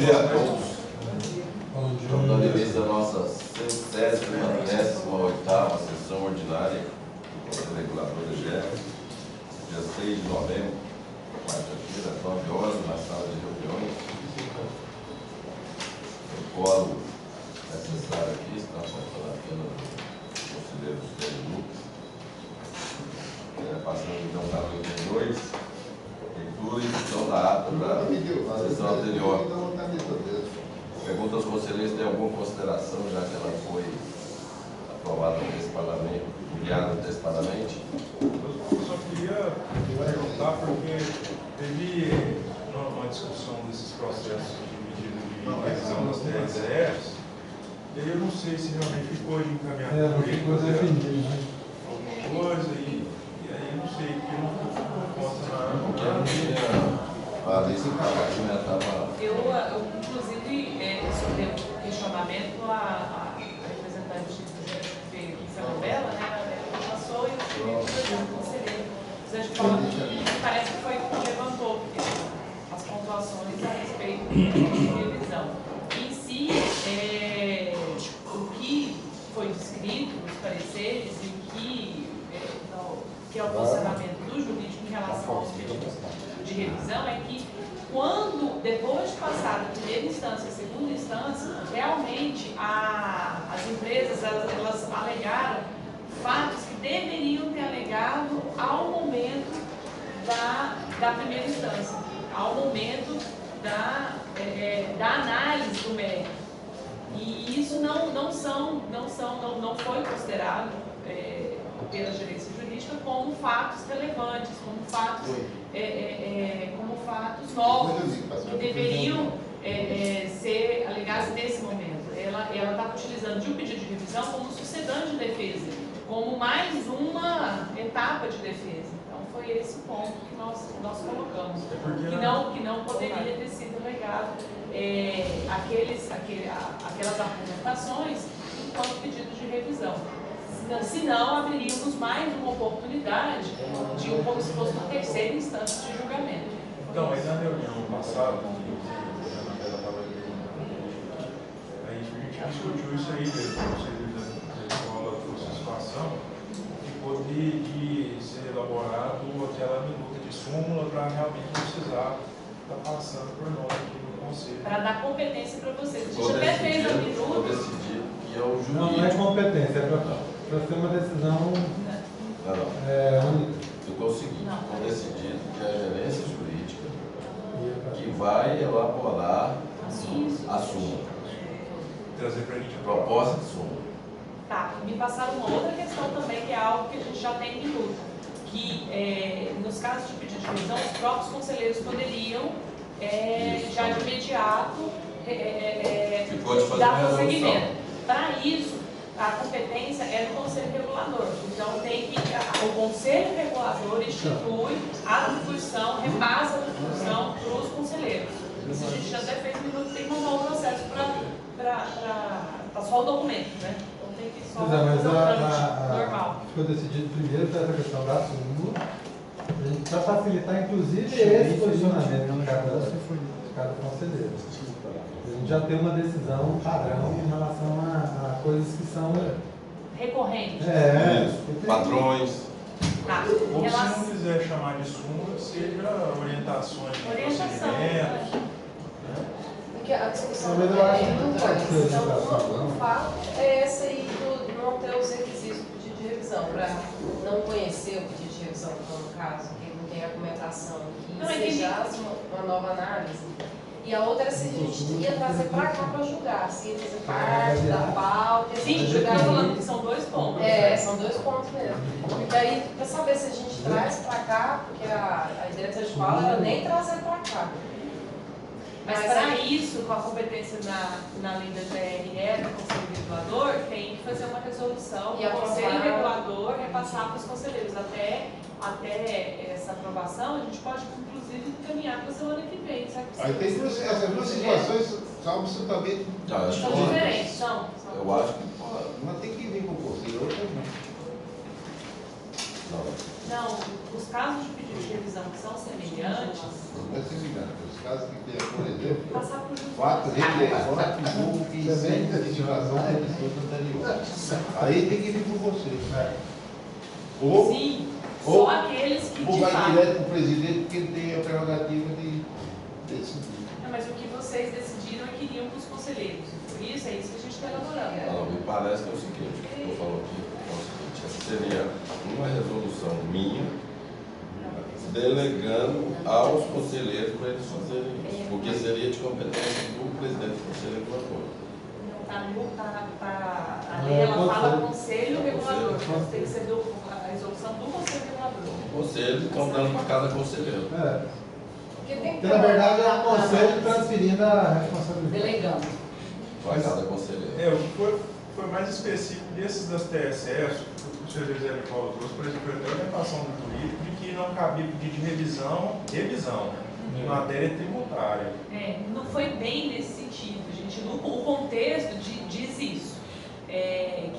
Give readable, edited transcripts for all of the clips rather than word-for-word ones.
dia a todos. Estamos dando início à nossa 118ª sessão ordinária do Conselho Regulador da GE, dia 6 de novembro, quarta-feira, às 9 horas, na sala de reuniões. O colo necessário aqui está falando apenas do conselheiro Sérgio Lucas. Passando então para o item 2, leitura e edição da ata da sessão anterior. Pergunta aos conselheiros se tem alguma consideração, já que ela foi aprovada antecipadamente, enviada antecipadamente. Eu só queria perguntar, porque teve uma discussão desses processos de medida de revisão das TSEs, e aí eu não sei se realmente ficou de encaminhamento alguma coisa, e aí eu não sei, porque eu não posso nada. Eu inclusive, sobre o questionamento, a representante que foi a novela, né, ela passou e eu tive o conselheiro. Parece que foi que levantou as pontuações a respeito de revisão. Em si, o que foi descrito nos pareceres e o que é o posicionamento do jurídico em relação aos pedidos de revisão é que quando, depois de passar da primeira instância e segunda instância, realmente as empresas elas alegaram fatos que deveriam ter alegado ao momento da primeira instância, ao momento da análise do mérito. E isso não foi considerado pela gerência jurídica como fatos relevantes, como fatos novos que deveriam ser alegados nesse momento. Ela está utilizando de um pedido de revisão como sucedâneo de defesa, como mais uma etapa de defesa. Então foi esse o ponto que nós colocamos, que não poderia ter sido alegado aquelas argumentações enquanto pedido de revisão. Senão, abriríamos mais uma oportunidade de como se fosse uma terceira instância de julgamento. Então, aí na reunião passada, a gente discutiu isso aí, o conselho da escola trouxe a situação de ser elaborado aquela minuta de súmula para realmente precisar estar passando por nós aqui no conselho. Para dar competência para vocês. A gente até fez a minuta. Decidir que é o jurídico. Não é competência, é para ter uma decisão única. Ficou o seguinte, ficou decidido que a gerência jurídica que vai elaborar a súmula. Trazer para a gente a proposta de súmula. Tá, me passaram uma outra questão também, que é algo que a gente já tem em luta, que nos casos de pedido de revisão, os próprios conselheiros poderiam já de imediato dar prosseguimento. Para isso, a competência é do Conselho Regulador. Então, o Conselho Regulador institui a atribuição, repassa a atribuição para os conselheiros. Isso a gente já até fez, mas tem que mandar um processo para só o documento, né? Então, tem que só normal. Ficou decidido primeiro essa questão da súmula, para facilitar, inclusive, esse posicionamento de cada conselheiro. A gente já tem uma decisão padrão em relação a coisas que são recorrentes. Padrões. Ou se não quiser chamar de súmula, seja orientações de procedimentos. Porque a discussão não pode ser. Então, um fato é esse aí do não ter os requisitos do pedido de revisão, para não conhecer o pedido de revisão, no caso, que não tem argumentação, que seja uma nova análise. E a outra é se a gente ia trazer para cá para julgar, se ia fazer parte da pauta. Sim, julgar falando que são dois pontos. São dois pontos mesmo. E daí, para saber se a gente traz para cá, porque a diretora de fala era nem trazer para cá. Mas para isso, com a competência na lei da GRE, do Conselho Regulador, tem que fazer uma resolução e o Conselho Regulador repassar para os conselheiros. Até essa aprovação, a gente pode, inclusive, encaminhar para a semana que vem. Aí tem essas duas situações são absolutamente diferentes. Eu acho que pode. Uma tem que vir com o conselho, outra não. Não, os casos de pedido de revisão que são semelhantes, Não é semelhante. Os casos que tem, por exemplo, passar por justiça. 4 reeleições que julgam que incende a legislação é pessoas anteriores. Aí tem que vir por você. Ou, Sim, ou- só aqueles que ou de vai fato. direto para o presidente, porque ele tem a prerrogativa de decidir. Não, mas o que vocês decidiram é que iriam para os conselheiros. Por isso, é isso que a gente está elaborando. Não, me parece que é o seguinte, o que eu falo aqui é o seguinte, essa seria uma resolução minha delegando aos conselheiros para eles fazerem isso, porque seria de competência do presidente do conselho regulador. A lei ela fala conselho regulador, então tem que ser a resolução do conselho regulador. O conselho estão dando para cada conselheiro. Porque tem que Porque, na verdade, é o conselho transferindo a responsabilidade. delegando. Para cada conselheiro. O que foi mais específico desses das TSS, o senhor José de Paulo trouxe, por exemplo, foi até a orientação do Twitter de que não cabia pedido de revisão em matéria tributária. Não foi bem nesse sentido, gente. O contexto diz isso.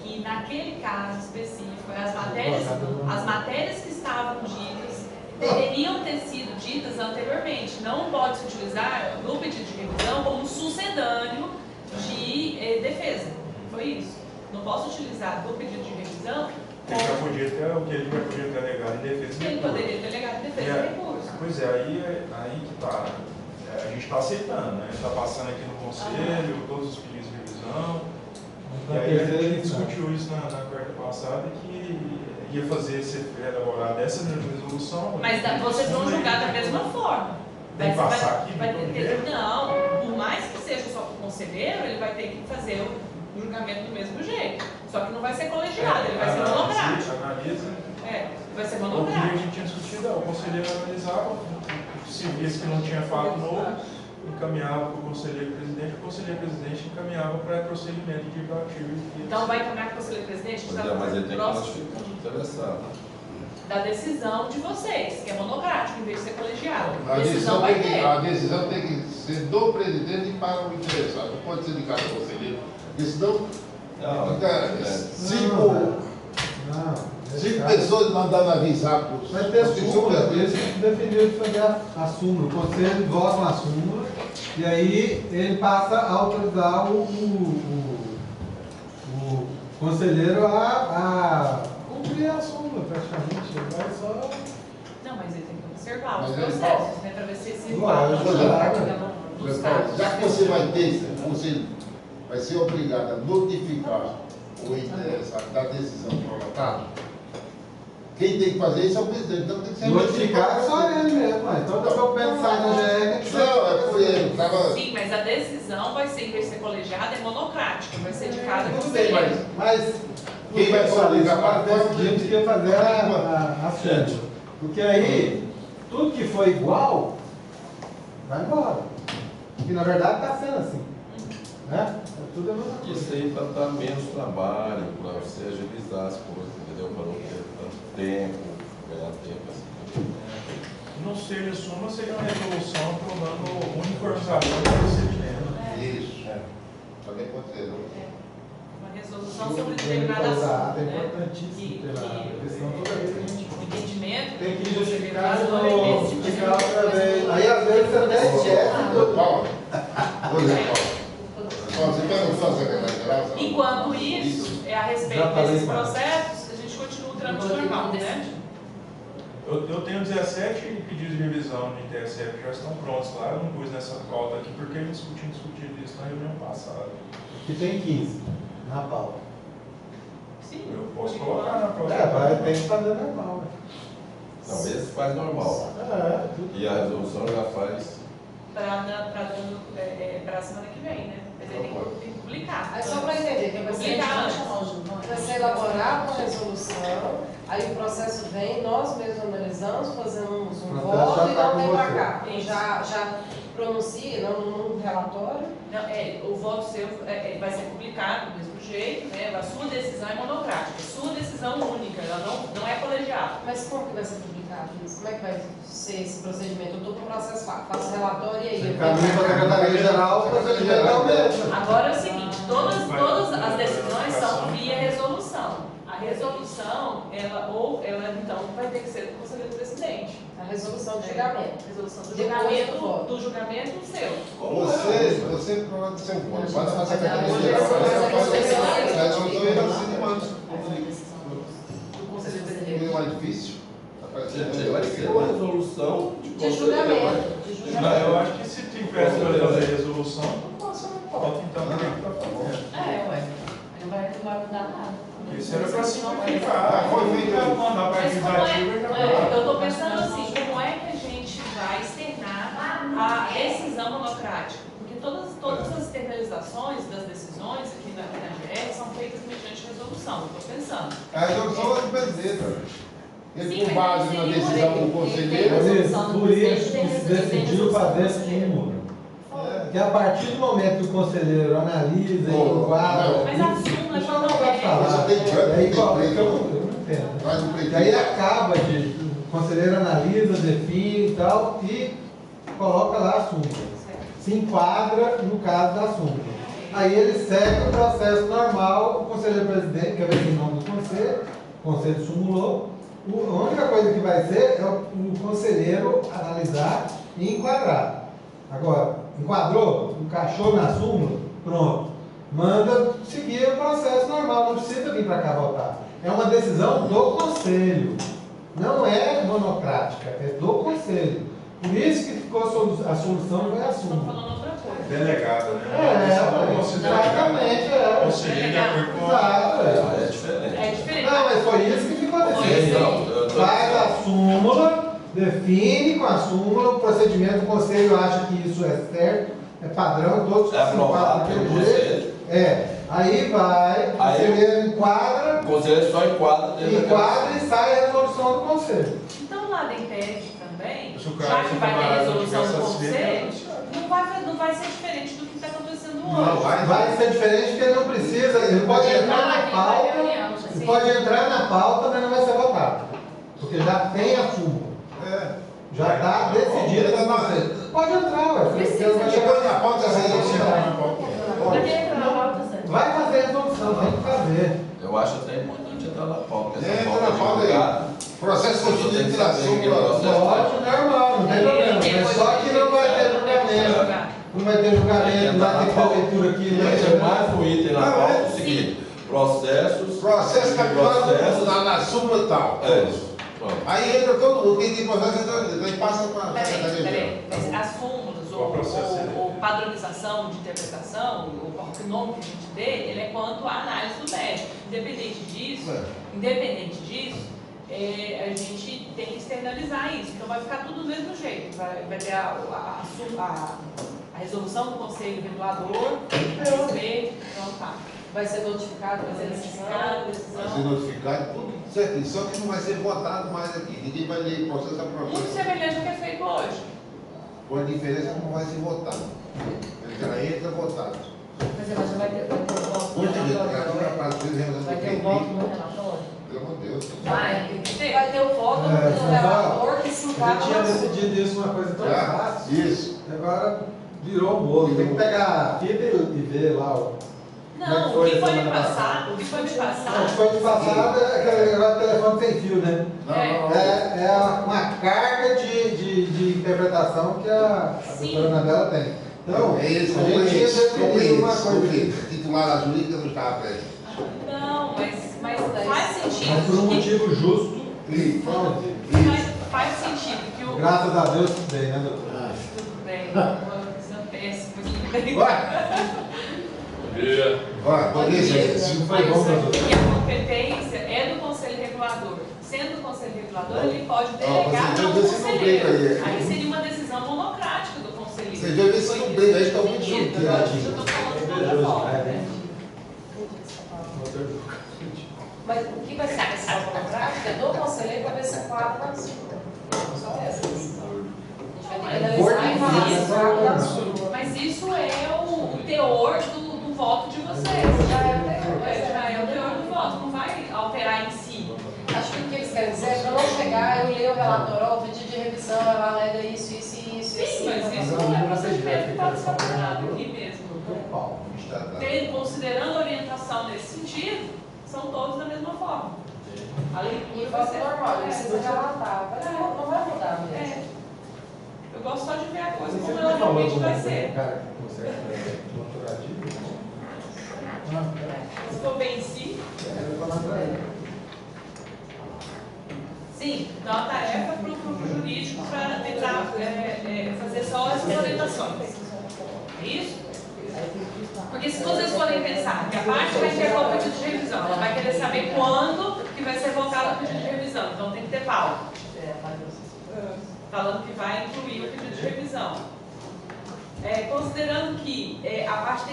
Que naquele caso específico, as matérias que estavam ditas deveriam ter sido ditas anteriormente. Não pode se utilizar no pedido de revisão como sucedâneo de defesa. Foi isso. Não posso utilizar do pedido de revisão Ele já podia ter alegado em defesa de ele recurso. poderia ter legado defesa de recurso. Pois é, aí que está. A gente está aceitando, né? Está passando aqui no conselho, todos os pedidos de revisão. E aí a gente discutiu isso na quarta passada que ia fazer ser elaborada essa resolução. Mas vocês vão julgar da mesma forma. Tem que passar aqui? Não, por mais que seja só para o conselheiro, ele vai ter que fazer o julgamento do mesmo jeito. Só que não vai ser colegiado, ele vai ser monográfico. Analisa. Vai ser O que a monográfico. gente tinha discutido, o conselheiro analisava, se visse que não tinha fato novo, encaminhava para o conselheiro presidente, o conselheiro presidente encaminhava para procedimento legislativo. Então vai encaminhar para o conselheiro presidente? Mas ele tem que classificar o interessado. Da decisão de vocês, que é monográfico, em vez de ser colegiado. A Decisão vai ter. decisão tem que ser do presidente para o interessado. Não pode ser de cada conselheiro. Porque senão cinco pessoas mandando avisar para os. Vai ter súmula, eles definiram de fazer a súmula. O conselho vota na súmula e aí ele passa a autorizar o conselheiro a cumprir a súmula, praticamente. Ele vai só. Não, mas ele tem que observar os Mas ele processos, né? Para ver se esse Lógico, dos casos. Já que você vai ter, você vai ser obrigado a notificar o interessado da decisão prolatada, quem tem que fazer isso é o presidente. Então tem que ser Notificar é só ele mesmo, mas toda vez que eu pensar na GR, Não, é por ele. Sim, mas a decisão vai ser, em vez de ser colegiada, é monocrática, vai ser de cada Tudo bem, conselheiro. mas quem vai ligar para nós decidimos que ia fazer a súmula. Porque aí, tudo que for igual, vai embora. Porque na verdade está sendo assim. Né? Tudo é a mesma coisa. Isso aí para dar menos trabalho, para você agilizar as coisas, entendeu? Para não ter tanto tempo, ganhar tempo assim. Não seja suma, seria uma resolução aprovando uniformização do procedimento. Isso. Também pode ser. Uma resolução sobre determinada assunto, É né? importantíssimo ter lá, porque senão toda vez a gente O entendimento tem que do justificar legislador é justificar outra vez. Aí às vezes você até esquece. Paulo, por exemplo, Paulo, você perguntou à secretária-geral? Enquanto isso, a respeito Já falei, desses mas- processos, a gente continua o trâmite normal, né? Eu tenho 17 pedidos de revisão no ITSF que já estão prontos lá. Eu não pus nessa pauta aqui porque eu discuti isso na reunião passada. Que tem 15 na pauta. Sim. Eu posso colocar na próxima. Tem que fazer normal. Né? Não, esse faz normal. Tudo. E a resolução já faz. Para a semana que vem, né? Mas aí tem que publicar. Aí só para entender, que vai ser Publicar antes. vai ser elaborada uma resolução, aí o processo vem, nós mesmos analisamos, fazemos um O processo voto já e tá não com tem para você. cá. Já pronuncia, não num relatório. Não, o voto seu vai ser publicado do mesmo jeito, né? A sua decisão é monocrática, sua decisão única, ela não é colegiada. Mas como que vai ser publicado isso? Como é que vai ser esse procedimento? Eu estou com o processo lá, faço relatório e aí. Você eu encaminha para a Secretaria-Geral, o procedimento é o mesmo. Agora é o seguinte, todas as decisões são via resolução. A resolução, ela então vai ter que ser do conselheiro presidente. A resolução de julgamento. Resolução do Depois julgamento, do voto. do julgamento seu. Você problema do seu voto. Vai na secretaria Hoje geral, é vai só fazer a a resolução e assim manda. Do conselheiro É presidente. mais difícil. Gente, vai ser uma resolução De julgamento. De julgamento. Eu acho que se tivesse para fazer resolução, não passa na pauta, então tem que estar falando. Ué. Não vai mudar nada. Isso era para simplificar. Foi feito mandar para a Mas como legislativa e já eu estou pensando assim, como é que a gente vai externar a decisão monocrática? Porque todas as externalizações das decisões aqui na GR são feitas mediante resolução, eu estou pensando. A resolução é do presidente. Ele, Sim, com mas base na tem decisão do uma- conselheiro, Por isso que se decidiu fazer súmula. Que a partir do momento que o conselheiro analisa e enquadra, Mas a súmula isso já não não vai é. falar. Isso tem que- Aí, tem qual- que- eu não entendo. traz o E presidente. aí acaba de, o conselheiro analisa, define e tal, e coloca lá a súmula. Se enquadra no caso da súmula. Aí ele segue o processo normal, o conselheiro presidente, que é o nome do conselho, o conselho sumulou. A única coisa que vai ser é o conselheiro analisar e enquadrar. Agora, enquadrou, encaixou na súmula, pronto. Manda seguir o processo normal, não precisa vir para cá votar. É uma decisão do conselho, não é monocrática, é do conselho. Por isso que ficou a solução foi a Estamos súmula. falando outra coisa. delegada, né? Exatamente, Conselheiro de acordo com Exato, É diferente. É diferente. Não, mas foi isso que ficou decidido. Então, eu tô- Faz a súmula, define com a súmula, o procedimento do conselho acha que isso é certo, é padrão, todos É aprovado daquele pelo jeito. conselho. Aí vai, o Aí- conselheiro enquadra, O conselheiro só enquadra dentro daquela- e sai a resolução do conselho. Então, lá em tese também, Se o cara já que for vai ter camarada resolução do tiver conselho, satisfeito, não vai ser diferente do que está acontecendo Não, hoje. Vai ser diferente porque ele não precisa, ele pode entrar na pauta, ele pode entrar na pauta, mas não vai ser votado. Porque já tem a súmula. Já está decidido no conselho. Pode entrar, ué. Você não vai Chegou chegar na pauta, essa resolução na pauta. Vai ter que entrar na pauta, Sérgio. Vai fazer a resolução, tem que fazer. Eu acho até importante entrar na pauta, porque essa Entra pauta na pauta aí. divulgada, Processo constituinte da súmula. Pode, normal, não tem problema. Mas só que não vai ter julgamento. Não vai ter julgamento, não vai ter que ter leitura aqui, não vai vai ter ter mais. mais um item na pauta, é o seguinte, processos, Processo está processos, claro na súmula tal. é isso. Pronto. Aí entra todo mundo, quem tem processo entra dentro, aí passa para a secretaria geral. Peraí, mas as súmulas Qual processo é? ou padronização de interpretação, o nome que a gente dê, ele é quanto à análise do médico. Independente disso, a gente tem que externalizar isso. Então vai ficar tudo do mesmo jeito. Vai ter a resolução do conselho regulador, então tá. Vai ser notificado, Vai ser notificado, notificado. Vai ser decisão. notificado, tudo certinho, só que não vai ser votado mais aqui. Ninguém vai ler processo a Muito processo. semelhante ao que é feito hoje. Com a diferença que não vai ser votado. Ele já entra votado. Mas ela já vai ter o voto no Muita gente, relatório. para as vezes, Vai ter o voto no relatório? Pelo amor de Deus. Vai ter o voto no mas, relator que se A gente enquadra tinha na súmula. decidido isso uma coisa tão Já? fácil. Isso. Agora virou um bolo. Tem que pegar a fita e ver lá o. Não, Como é o que foi me semana passado, o que foi me O que passado. foi de passado é aquele negócio de telefone sem fio, né? É uma carga de interpretação que a Sim. doutora Anabela tem. Então, É isso, a gente tinha definido uma coisa. compreende. Titular da jurídica não estava presente. Não, mas faz sentido. Mas por um motivo justo, Isso. pronto. Faz sentido que o. Graças a Deus, tudo bem, né, doutora? Tudo bem, uma visão péssima, tudo bem. Vai, Vanessa, Isso foi bom pra doutora. E a competência é do Conselho Regulador. Sendo o Conselho Regulador, ele pode delegar você ao viu esse conselheiro. complica aí. Aí seria uma decisão monocrática do conselheiro. Você viu esse Foi complica aí, isso tá muito que eu junto, entendi. Agora, né? eu estou falando de outra forma, né? Mas o que vai ser a decisão monocrática é do conselheiro para ver se enquadra na súmula. Só essa decisão. A gente vai ter que analisar e falar se enquadra na súmula. Mas isso é o teor do voto de vocês. Já é o teor, Já é o teor do voto, não vai alterar em si. Acho que o que eles querem dizer é para não chegar, eu ler o relatório, ó, o pedido de revisão, ela alega isso, isso e isso. Sim, mas isso é um procedimento que pode ser alterado aqui mesmo. Pau. Está dado. Considerando a orientação nesse sentido, são todos da mesma forma. A E leitura vai voto ser normal, não precisa relatar. Não vai mudar mesmo. É. Eu gosto só de ver a coisa Você como sempre ela falou realmente com vai um ser. cara que consegue doutorativo, Se for bem em si, sim, então a tarefa para o grupo jurídico para tentar fazer só essas orientações. É isso? Porque se vocês forem pensar que a parte vai ter o pedido de revisão, ela vai querer saber quando que vai ser votado o pedido de revisão. Então tem que ter pauta. Falando que vai incluir o pedido de revisão. Considerando que a parte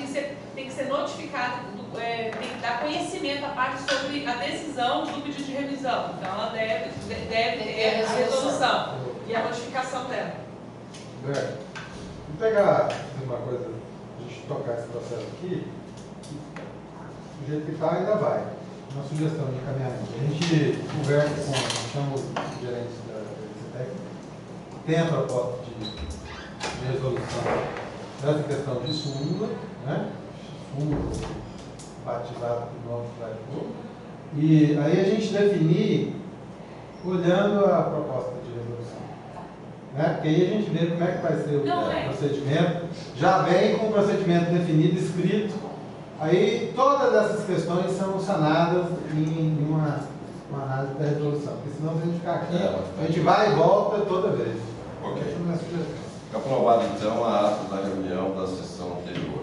tem que ser notificada, tem que dar conhecimento à parte sobre a decisão do pedido de revisão. Então ela deve ter a resolução e a notificação dela. Vamos pegar uma coisa, a gente tocar esse processo aqui, do jeito que está ainda vai. Uma sugestão de encaminhamento. A gente conversa com, chama os gerentes da técnica, tem a proposta de resolução dessa questão de súmula, né? Súmula, batizado por nome que vai for. E aí a gente definir olhando a proposta de resolução. Né? Porque aí a gente vê como é que vai ser o procedimento. Já vem com o procedimento definido, escrito. Aí todas essas questões são sanadas em uma análise da resolução. Porque senão, se a gente ficar aqui, a gente vai e volta toda vez. Ok. Fica aprovado então a ata da reunião da sessão anterior.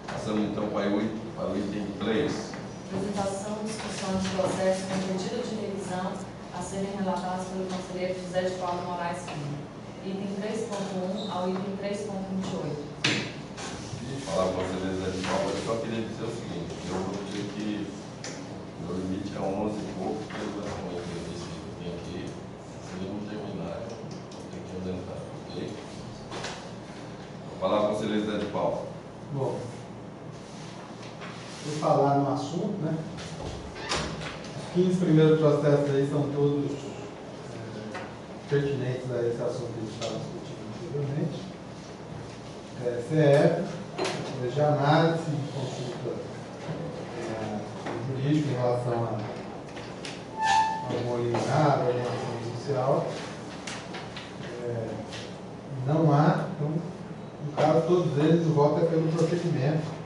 Passamos então para o item 3. Apresentação e discussão de processos com pedido de revisão a serem relatados pelo conselheiro José de Paulo Moraes Filho. Item 3.1 ao item 3.28. Falar com vocês, José de Paulo, eu só queria dizer o seguinte: eu vou dizer que meu limite é 11 e pouco, porque eu vou entrevista que eu tenho aqui. Se eu não terminar, eu vou ter que aumentar, ok? Vou falar com vocês, José de Paulo. Bom, vou falar no assunto, né? Os 15 primeiros processos aí são todos pertinentes a esse assunto que a gente estava discutindo anteriormente. CF, de análise e consulta jurídica em relação ao liminar, à alienação judicial. Não há, então, no caso, todos eles, o voto é pelo procedimento.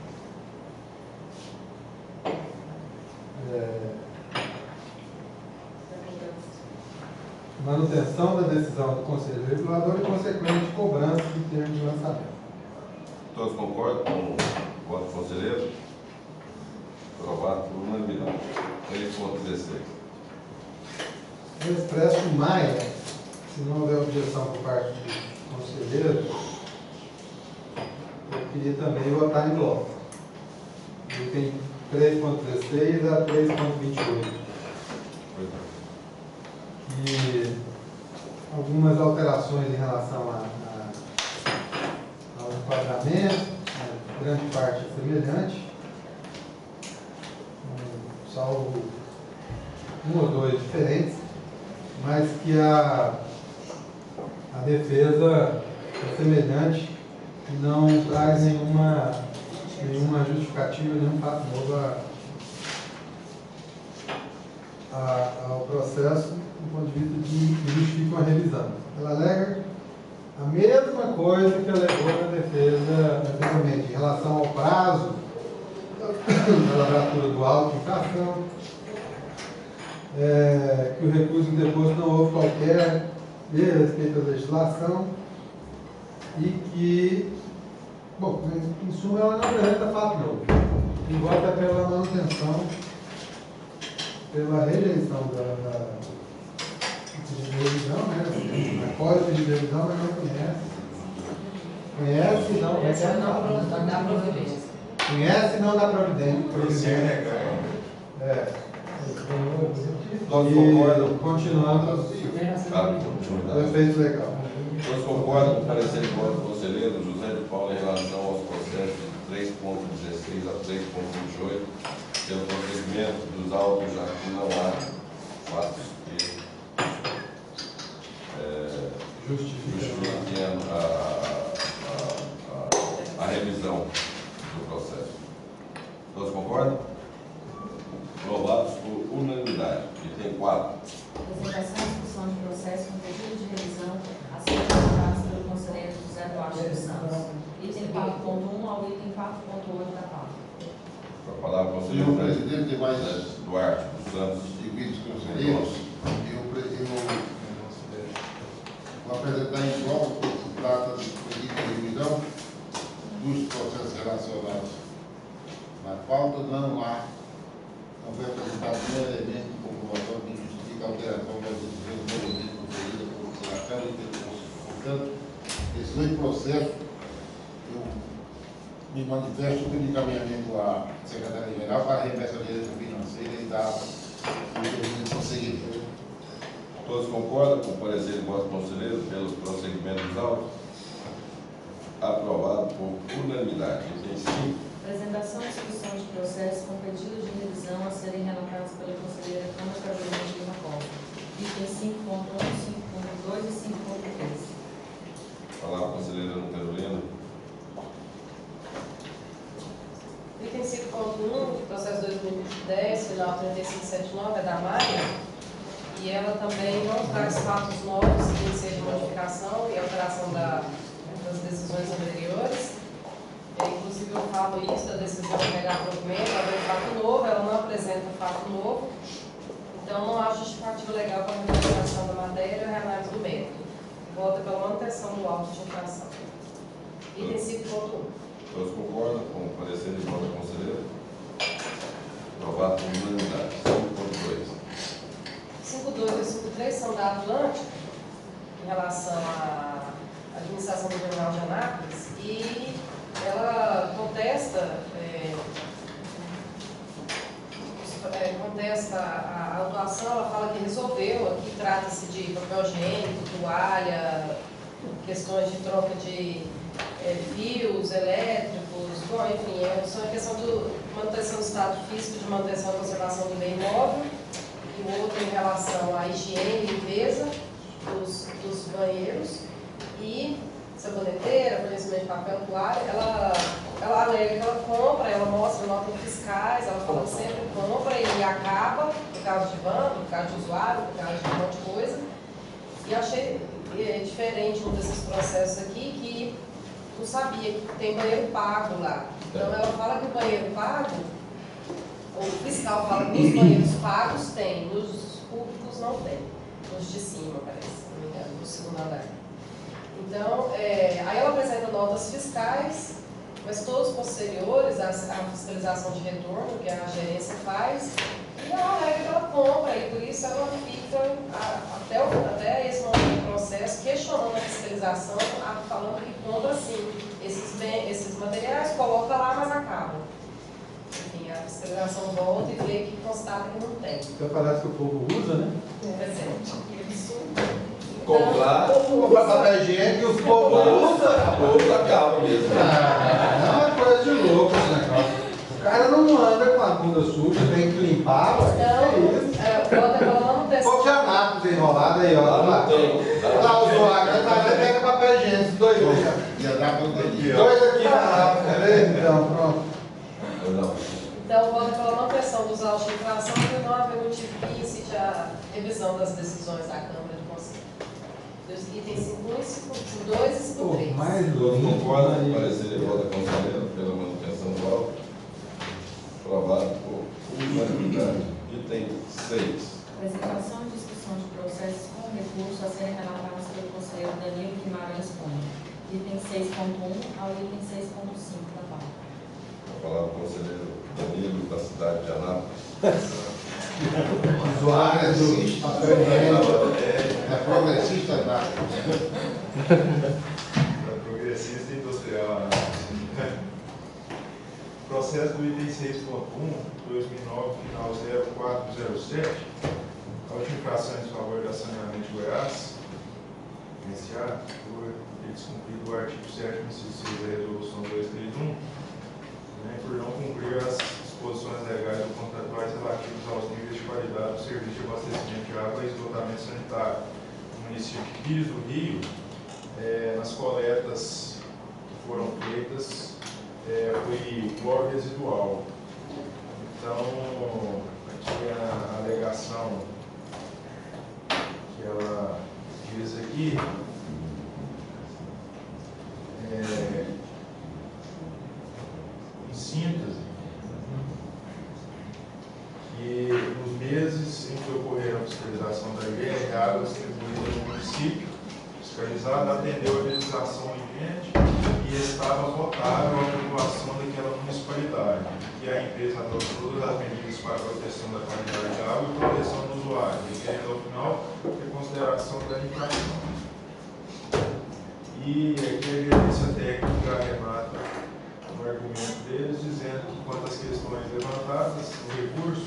Manutenção da decisão do Conselho Regulador e consequente cobrança do termo de lançamento. Todos concordam com o voto do conselheiro? Aprovado por unanimidade. 3.16. Eu expresso mais, se não houver objeção por parte do conselheiro, eu queria também votar em bloco. Item 3.16 a 3.28. E algumas alterações em relação ao enquadramento, grande parte é semelhante, salvo um ou dois diferentes, mas que a defesa é semelhante e não traz nenhuma justificativa, nenhum fato novo ao processo do ponto de vista de que justifica uma revisão. Ela alega a mesma coisa que alegou na defesa anteriormente, em relação ao prazo da lavratura do auto de infração, que o recurso interposto não houve qualquer erro a respeito da legislação e que, bom, em suma, ela não apresenta fato novo. Quem vota é pela manutenção, pela rejeição da pedido de revisão, né? Apoia o pedido de revisão, mas não conhece. Conhece e não dá providência. Conhece e não dá providência. Todos concordam? Continuando o efeito legal. Todos concordam com o parecer de voto do conselheiro José de Paulo em relação aos processos de 3.16 a 3.28, pelo procedimento dos autos, já que não há fatos que justifiquem a revisão do processo. Todos concordam? Aprovado. 4.1 ao item 4.8 da pauta. Com a palavra, Senhor conselheiro presidente, mais Duarte dos Santos. divididos conselheiros, eu vou apresentar em bloco que se trata de pedido de revisão dos processos relacionados na pauta. Não foi apresentado nenhum elemento de comprovação que justifique a alteração das decisões novamente conferidas pela Câmara e pelo Conselho. Portanto, esses dois processos, eu me manifesto pelo encaminhamento à Secretaria-Geral para a remessa à direção financeira e dar o devido prosseguimento. Todos concordam com o parecer de vosso conselheiro pelo prosseguimento dos autos? Aprovado por unanimidade. Item 5. Apresentação e discussão de processos com pedidos de revisão a serem relatados pela conselheira Câmara Carolina de Lima Costa. Item 5.1, 5.2 e 5.3. Palavra, conselheira Ana Carolina. Item 5.1, processo 2010, final 3579, é da Maia, e ela também não traz fatos novos que sejam modificação e alteração das decisões anteriores. Inclusive, eu falo isso da decisão de pegar provimento, ela vem fato novo, ela não apresenta fato novo, então não há justificativa legal para a representação da matéria e a análise do método. Vota pela manutenção do auto de infração. Item 5.1. Todos concordam com o parecer de vossa conselheira? Aprovado por unanimidade. 5.2. 5.2 e 5.3 são da Atlântica, em relação à administração do Tribunal de Anápolis, e ela contesta a autuação. Ela fala que resolveu, aqui trata-se de papel higiênico, toalha, questões de troca de fios elétricos, bom, enfim, só a questão de manutenção do estado físico, de manutenção e conservação do bem imóvel, e o outro em relação à higiene e limpeza dos banheiros, e saboneteira, fornecimento de papel, toalha. Ela alega que ela compra, ela mostra notas fiscais, ela fala que sempre compra e acaba, no caso de banco, no caso de usuário, no caso de um monte de coisa. E achei diferente um desses processos aqui, que não sabia que tem banheiro pago lá. Então ela fala que o banheiro pago, o fiscal fala que nos banheiros pagos tem, nos públicos não tem, nos de cima, parece, se não me engano, no segundo andar. Então, aí ela apresenta notas fiscais, mas todos posteriores à fiscalização de retorno que a gerência faz, e ela alega que ela compra, e por isso ela fica, até esse momento do processo, questionando a fiscalização, falando que compra sim esses materiais, coloca lá, mas acaba. Enfim, a fiscalização volta e vê que constata que não tem. Então parece que o povo usa, né? Que absurdo. Comprar papel higiênico e os povos usam. a boca acaba mesmo. Não é coisa de louco esse negócio. O cara não anda com a bunda suja, tem que limpar, ué. Bota pela manutenção. Pouco de Anápolis enrolado aí, ó. Lá o Zoaca, vai lá e pega papel higiênico, dois aqui. Ia dar conta ali. Dois aqui na Anápolis, quer ver? Então, pronto. Então, vota pela manutenção dos autos de infração e não haver motivo que incite a revisão das decisões da Câmara de Conselho. Dos itens 5.1, 5.2 e 5.3. Mais Todos louco. concordam com o parecer de vossa conselheira pela manutenção do auto? Aprovado por unanimidade. Item 6. Apresentação e discussão de processos com recurso a serem relatados pelo conselheiro Danilo Guimarães Cunha. Item 6.1 ao item 6.5 da pauta. A palavra ao conselheiro Danilo, da cidade de Anápolis. Usuário do papel higiênico. É progressista, nada. Progressista industrial. Processo do item 6.1, 2009, final 0407, a última infração em favor da Saneamento de Goiás, iniciar por ter descumprido o artigo 7º, inciso 6 da Resolução 231, por não cumprir as disposições legais ou contratuais relativas aos níveis de qualidade do serviço de abastecimento de água e esgotamento sanitário no município de Pires do Rio, nas coletas que foram feitas, foi cloro residual. Então, aqui a alegação que ela diz aqui fiscalizado, atendeu a legislação vigente e estava votável a população daquela municipalidade, que a empresa adotou todas as medidas para a proteção da qualidade da água e proteção do usuário, requerendo ao final a consideração da infração. E aqui a gerência técnica arremata no argumento deles, dizendo que quanto às questões levantadas no recurso,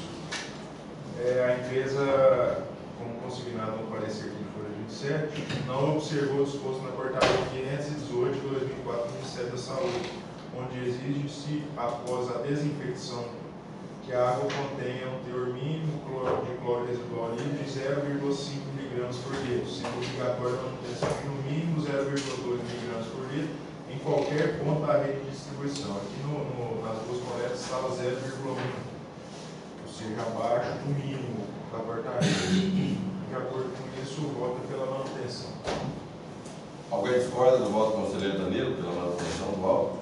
a empresa, como consignado no parecer de folha 27, não observou o disposto na portaria 518 de 2004 do Ministério da Saúde, onde exige-se, após a desinfecção, que a água contenha um teor mínimo de cloro residual livre de 0,5 mg por litro, sendo obrigatória a manutenção de no mínimo 0,2 mg por litro em qualquer ponto da rede de distribuição. Aqui nas duas coletas estava 0,1, ou seja, abaixo do mínimo da portaria. De acordo com isso, o voto é pela manutenção. Alguém discorda do voto do conselheiro Danilo pela manutenção do voto?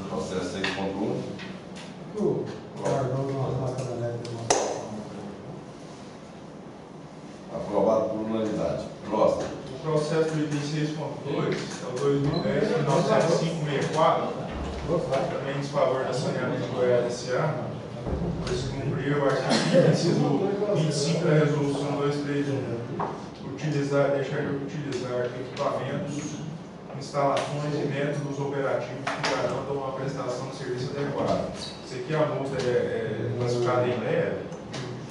Processo 6.1. Aprovado por unanimidade. Próximo. O processo do item 6.2 é o 2010, 9564, também em desfavor da Saneamento Goiás S.A., pois cumpriu o artigo inciso 25 da resolução 231, deixar de utilizar equipamentos, instalações e métodos operativos que garantam a prestação de serviço adequado. Isso aqui a multa é classificada em leve,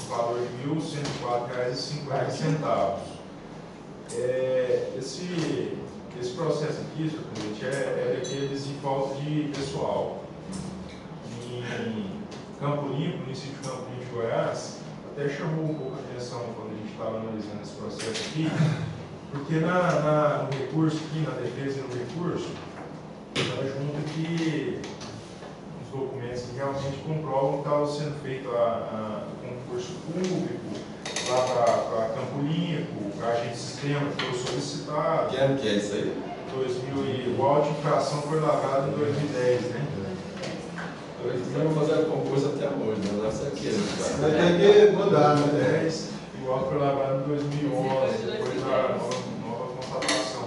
o valor de R$ 1.104,50. Esse processo aqui, senhor presidente, é daqueles em falta de pessoal. Em Campo Limpo, no município de Campo Limpo de Goiás, até chamou um pouco a atenção quando a gente estava analisando esse processo aqui, porque no recurso aqui, na defesa e no recurso, ela junta que os documentos que realmente comprovam que estava sendo feito a concurso público, lá para Campo Limpo, para a agente sistema que foi solicitado. Que ano que é isso aí? 2000, o auto de infração foi lavrado em 2010, né? 2000 fazer concurso até hoje, mas deve ser aquele. Mas tem que mudar, né? 2010, e o auto foi lavrado em 2011, depois da nova constatação.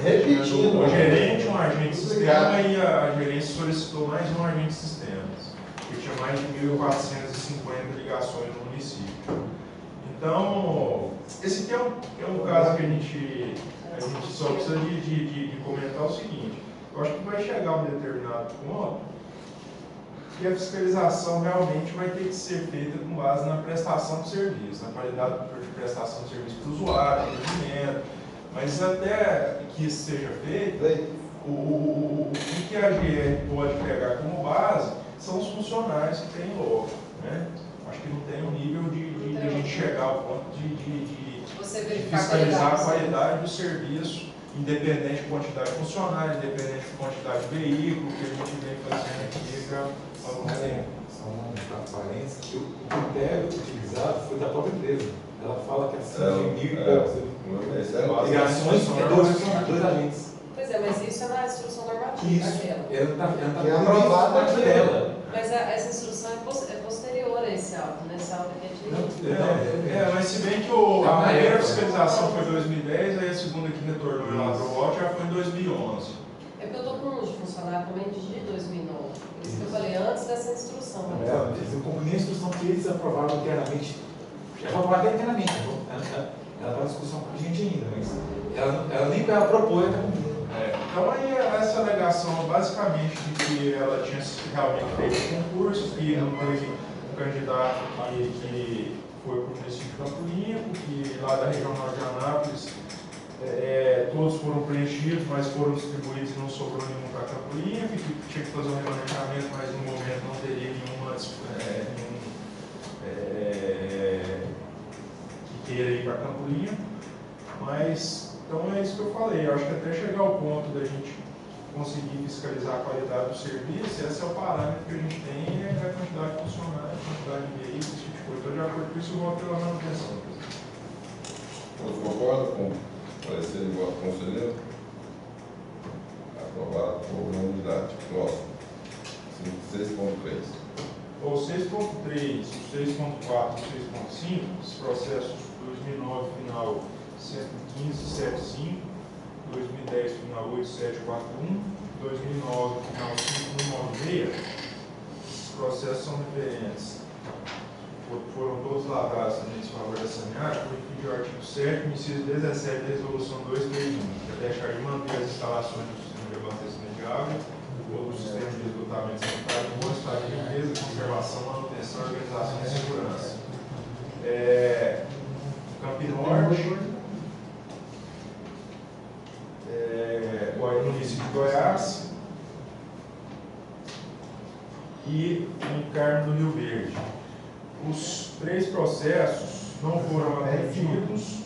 Repetindo. O gerente, um agente de sistema, e a gerência solicitou mais um agente de sistemas, que tinha mais de 1.450 ligações no município. Então, esse aqui é um caso que a gente só precisa de comentar o seguinte: eu acho que vai chegar um determinado ponto que a fiscalização realmente vai ter que ser feita com base na prestação de serviço, na qualidade de prestação de serviço para o usuário, atendimento. Mas até que isso seja feito, o que a GR pode pegar como base são os funcionários que tem logo, né? Acho que não tem um nível de a gente chegar ao ponto de fiscalizar a qualidade do serviço, independente de quantidade de funcionários, independente de quantidade de veículo, que a gente vem fazendo aqui já há algum tempo. Só uma transparência, que o critério utilizado foi da própria empresa. Ela fala que acima de 1.000 e poucos ligações é dois agentes. Pois é, mas isso é na instrução normativa. Isso. Aquela. Ela está aprovada aqui dela. Mas essa instrução é posterior a esse auto, né? Esse auto que a gente... Mas se bem que a primeira fiscalização foi em 2010, aí a segunda que retornou lá para o auto já foi em 2011. É porque eu estou com um de funcionário também de 2009. Por isso que eu falei antes dessa instrução. Eu cumpri a instrução que eles aprovaram internamente. Já foi aprovada internamente. Ela está em discussão com a gente ainda, mas ela nem para propor, ela está cumprindo. Então aí essa alegação basicamente de que ela tinha realmente feito concurso, que não teve um candidato que foi para o município de Campo Limpo, que lá da região norte de Anápolis todos foram preenchidos, mas foram distribuídos e não sobrou nenhum para Campo Limpo, que tinha que fazer um replanejamento, mas no momento não teria nenhuma que queira ir para Campo Limpo. Mas então é isso que eu falei, eu acho que até chegar ao ponto da gente conseguir fiscalizar a qualidade do serviço, esse é o parâmetro que a gente tem, é a quantidade de funcionários, a quantidade de veículos, esse tipo de coisa. Então, de acordo com isso, eu voto pela manutenção. Todos concordam com o parecer de voto do conselheiro? Aprovado por unanimidade. Próximo. 6.3. O 6.3, o 6.4 e o 6.5, os processos 2009 final 115.75, 2010, final 8741, 2009, final 5196. Esses processos são referentes. Foram todos lavrados também em favor da saneamento, porque o artigo 7, inciso 17 da Resolução 231, que é deixar de manter as instalações do sistema de abastecimento de água ou do sistema de esgotamento sanitário em bom estado de limpeza, conservação, manutenção, organização e segurança. Campinorte, o município de Goiás e o Carmo do Rio Verde. Os 3 processos não foram atendidos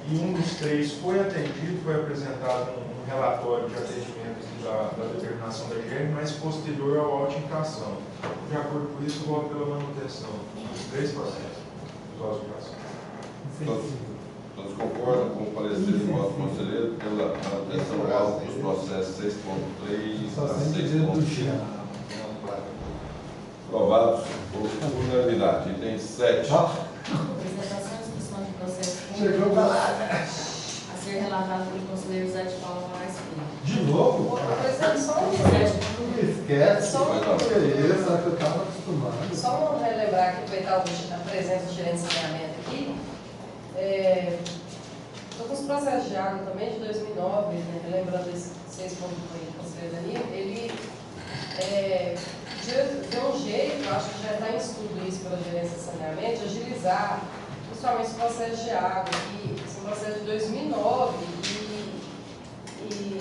e um dos 3 foi atendido, foi apresentado um relatório de atendimento da determinação da GERM, mas posterior ao auto de infração. De acordo com isso, voto pela manutenção dos 3 processos dos autos de infração. Todos concordam com o parecer do voto conselheiro pela manutenção do auto dos processos 6.3 a 6.5. Aprovados por unanimidade. Item 7. Apresentação e discussão de processo Chegou pra lá, né? a ser relatado pelo conselheiro Zé de Paula Moraes Filho. De novo? Presidente, só um Não me esquece. Só um Que é isso, que eu estava acostumado. Só relembrar aqui, aproveitar a presença do gerente de saneamento aqui. Estou com os processos de água também de 2009, né, lembrando esse 6 pontos do conselheiro Danilo, ele de um jeito, acho que já está em estudo isso pela gerência de saneamento, de agilizar principalmente os processos de água, que são processos de 2009 e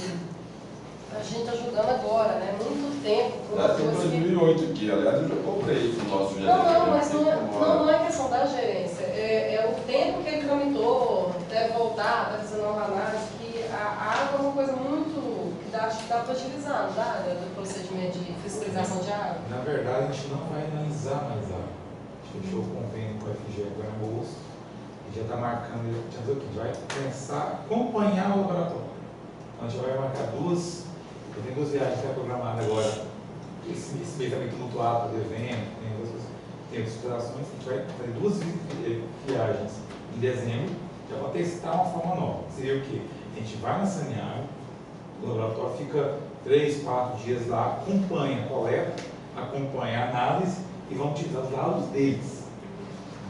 a gente está julgando agora, né? Muito tempo. Já tem 2008 aqui, aliás, eu já comprei isso no nosso gerente. Não, mas não é questão da gerência, é o tempo que ele tramitou, deve voltar, está fazendo uma análise, que a água é uma coisa muito que acho que dá para agilizar, não dá? Do procedimento de fiscalização de água. Na verdade, a gente não vai analisar mais água. A gente fechou o convênio com a FGE agora em agosto e já está marcando, a gente vai começar a acompanhar o laboratório. Então, a gente vai marcar eu tenho 2 viagens que estão programadas agora. Esse mês também tumultuado para o evento, tem outras operações. A gente vai fazer 2 viagens em dezembro, já para testar uma forma nova. Seria o quê? A gente vai na Saneágua, o laboratório fica 3, 4 dias lá, acompanha a coleta, acompanha a análise e vão utilizar os dados deles.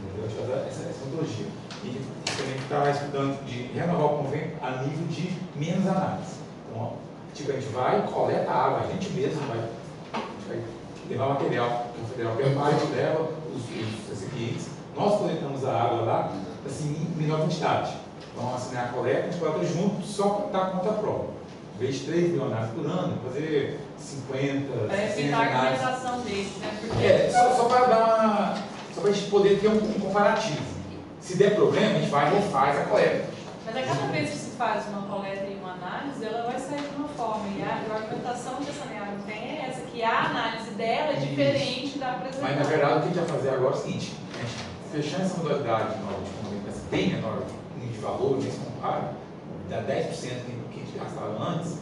Entendeu? Essa metodologia. E também está estudando de renovar o convênio a nível de menos análise. Então, tipo, a gente vai, coleta a água, a gente mesmo a gente vai levar material, o federal prepara, a gente leva os recipientes, nós coletamos a água lá, assim, em menor quantidade. Vamos assinar a coleta, a gente coleta junto só para estar conta a prova. Em vez de 3 mil análises por ano, fazer 50, Para 60 evitar a análises. argumentação deles, né? Porque Só para dar só para a gente poder ter um comparativo. Se der problema, a gente vai e refaz a coleta. Mas a cada vez que se faz uma coleta e uma análise, ela vai sair de uma forma. E a argumentação que a Saneágua tem é essa, que a análise dela é diferente da apresentada. Mas, na verdade, o que a gente vai fazer agora é o seguinte: a gente fechando essa modalidade nova de convênio, bem menor de valor, nem se compara, dá 10% que a gente gastava antes,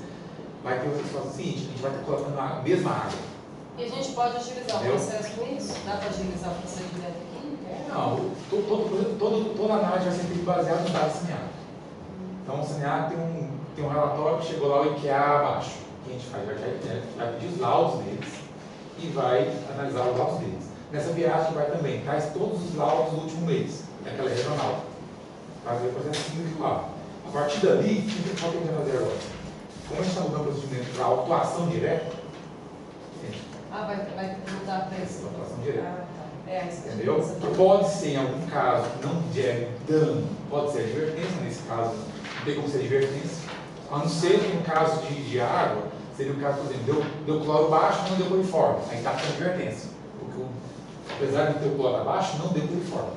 vai ter o seguinte: a gente vai estar colocando a mesma água. E a gente pode agilizar o processo com isso? Dá para agilizar o procedimento aqui? Não, toda análise vai ser baseada no dado Saneágua. Então, o Saneágua tem um relatório que chegou lá, o IQA abaixo. O que a gente faz? Vai pedir os laudos deles e vai analisar os laudos deles. Nessa viagem vai também, traz todos os laudos do último mês, daquela regional. Fazer o processo individual. A partir dali, o que a gente vai fazer agora? Como a gente está mudando o procedimento para autuação direta, vai mudar para isso. autuação direta. Entendeu? Que pode ser, em algum caso, não gere dano, pode ser advertência, nesse caso, não tem como ser advertência, a não ser que no caso de água, seria o caso, por exemplo, deu cloro baixo, não deu coliforme, aí está com advertência, porque apesar de ter o cloro abaixo, não deu coliforme.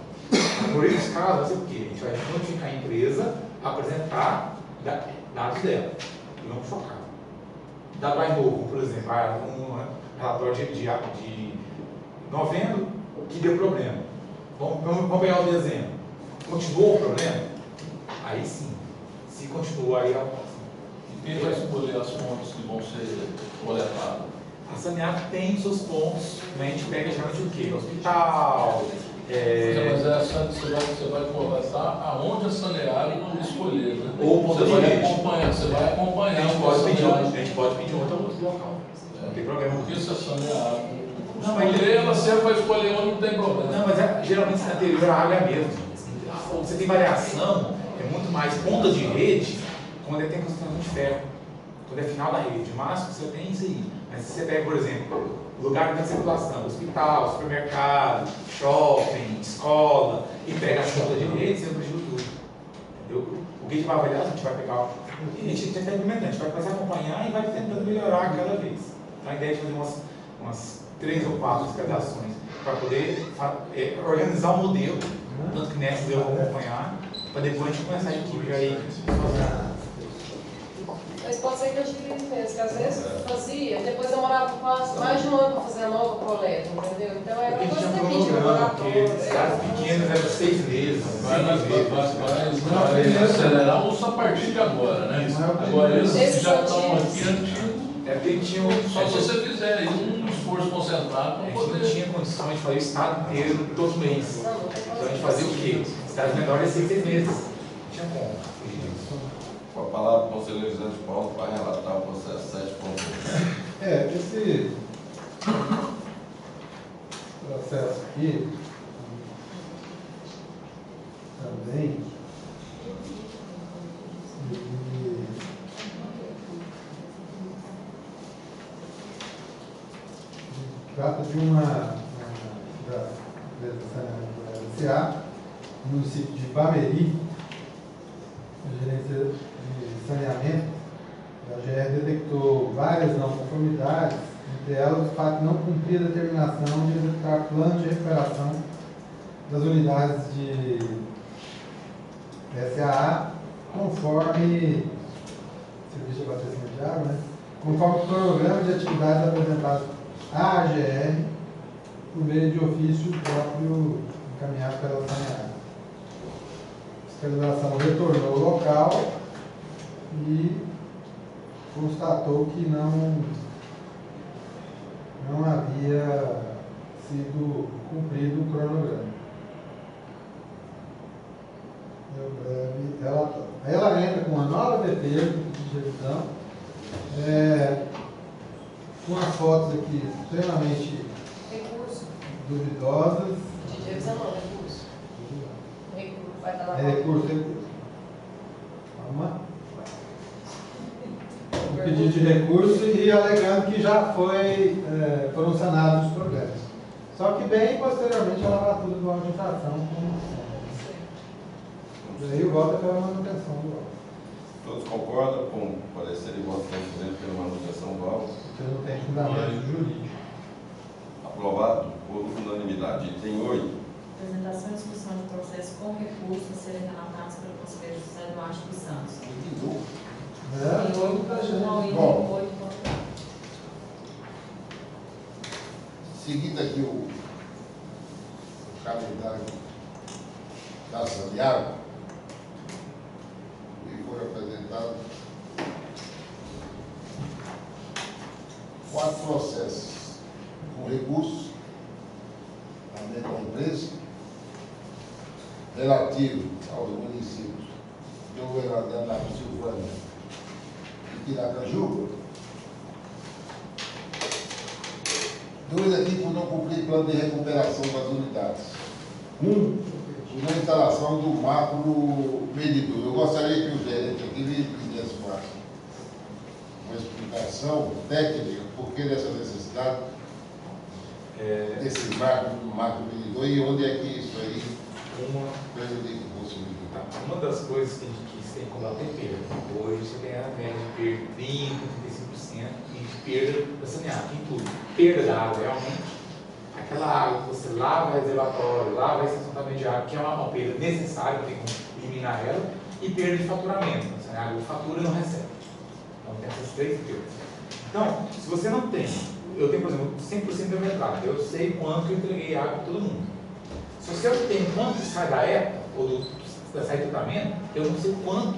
Por esses casos, vai ser o quê? A gente vai notificar a empresa, apresentar dados dela, e vamos focar. Dado mais novo, por exemplo, um relatório de novembro, que deu problema. Vamos pegar o dezembro. Continuou o problema? Aí sim. Se continuou, aí é a próxima. E quem vai escolher as fontes que vão ser coletadas? A Saneágua tem seus pontos, né? A gente pega geralmente o quê? Hospital, Mas você vai coletar aonde a Saneago escolher, né? Ou você vai acompanhar. A gente pode pedir outro local. Não tem problema. Porque se a Saneago escolher, ela sempre vai escolher onde não tem problema. Não, mas geralmente na anterior a água é a mesma. Você tem variação, é muito mais ponta de rede, quando tem construção de ferro. Quando é final da rede. O máximo você tem isso aí. Mas se você pega, por exemplo, lugar de circulação, hospital, supermercado, shopping, escola, e pega a ponta de rede, você prejudica tudo. Entendeu? O que a gente vai avaliar, a gente vai pegar. E a gente está implementando, a gente vai começar a acompanhar e vai tentando melhorar cada vez. Então a ideia é fazer umas 3 ou 4 hospedalizações para poder organizar o modelo, tanto que nessas eu vou acompanhar, para depois a gente começar a equipe aí. Mas pode ser que eu tive mesmo, que às vezes fazia, depois demorava quase mais de um ano para fazer a nova coleta, entendeu? Então era uma coisa daqui de laboratório. Porque cidades pequenas eram 6 meses. Vai acelerar ou só a partir de agora, né? Agora esses já estão aqui antigos. É porque tinha Só se você fizer aí um esforço concentrado para a gente poder. não tinha condições de fazer o estado inteiro todo mês. Então a gente fazia o quê? Cidades menores 6 meses. Não tinha como. Com a palavra, o conselheiro José de Paulo para relatar o processo 7.1. Esse processo aqui também ele trata de uma da LCA, no município de Barueri, a gerência de saneamento da GR detectou várias não conformidades, entre elas o fato de não cumprir a determinação de executar plano de recuperação das unidades de SAA conforme serviço de abastecimento de água, né? Conforme o cronograma de atividades apresentado à AGR por meio de ofício próprio encaminhado pela saneamento. A fiscalização retornou ao local e constatou que não havia sido cumprido o cronograma. Ela entra com uma nova defesa de revisão, com as fotos aqui extremamente Recurso. duvidosas. De revisão não, recurso. Recurso. Vai estar lá. Recurso. Calma. Um pedido de recurso e alegando que já foram sanados os problemas. Só que bem posteriormente ela vai tudo de uma infração. Daí volta pela manutenção do alvo. Todos concordam com o parecer de voto conselheiro pela manutenção do alvo? Você não tem fundamento jurídico. Aprovado por unanimidade. Item 8. Apresentação e discussão de processo com recurso a serem relatados pelo conselheiro José Eduardo dos Santos. Bom, seguindo aqui o calendário da Saneago, e foi apresentado 4 processos com recurso à mesma empresa relativo aos municípios de Governador da Silvânia e Piracanjuba. 2 aqui por não cumprir plano de recuperação das unidades. 1 por não instalação do macro medidor. Eu gostaria que o gerente aqui me desse uma explicação técnica por que dessa necessidade desse macro medidor e onde é que isso aí prejudica o consumidor. Uma das coisas que a gente tem que combater é perda. Hoje você tem a média de perda de 30%, 35% e perda da saneamento, em tudo. Perda da água, realmente. Aquela água que você lava reservatório, lava a estação também de água, que é uma perda necessária, tem como eliminar ela, e perda de faturamento. A água fatura e não recebe. Então tem essas 3 perdas. Então, se você não tem, eu tenho, por exemplo, 100% da minha entrada, eu sei quanto que eu entreguei água para todo mundo. Se você não tem quanto sai da ETA, ou da saída do tratamento, eu não sei quanto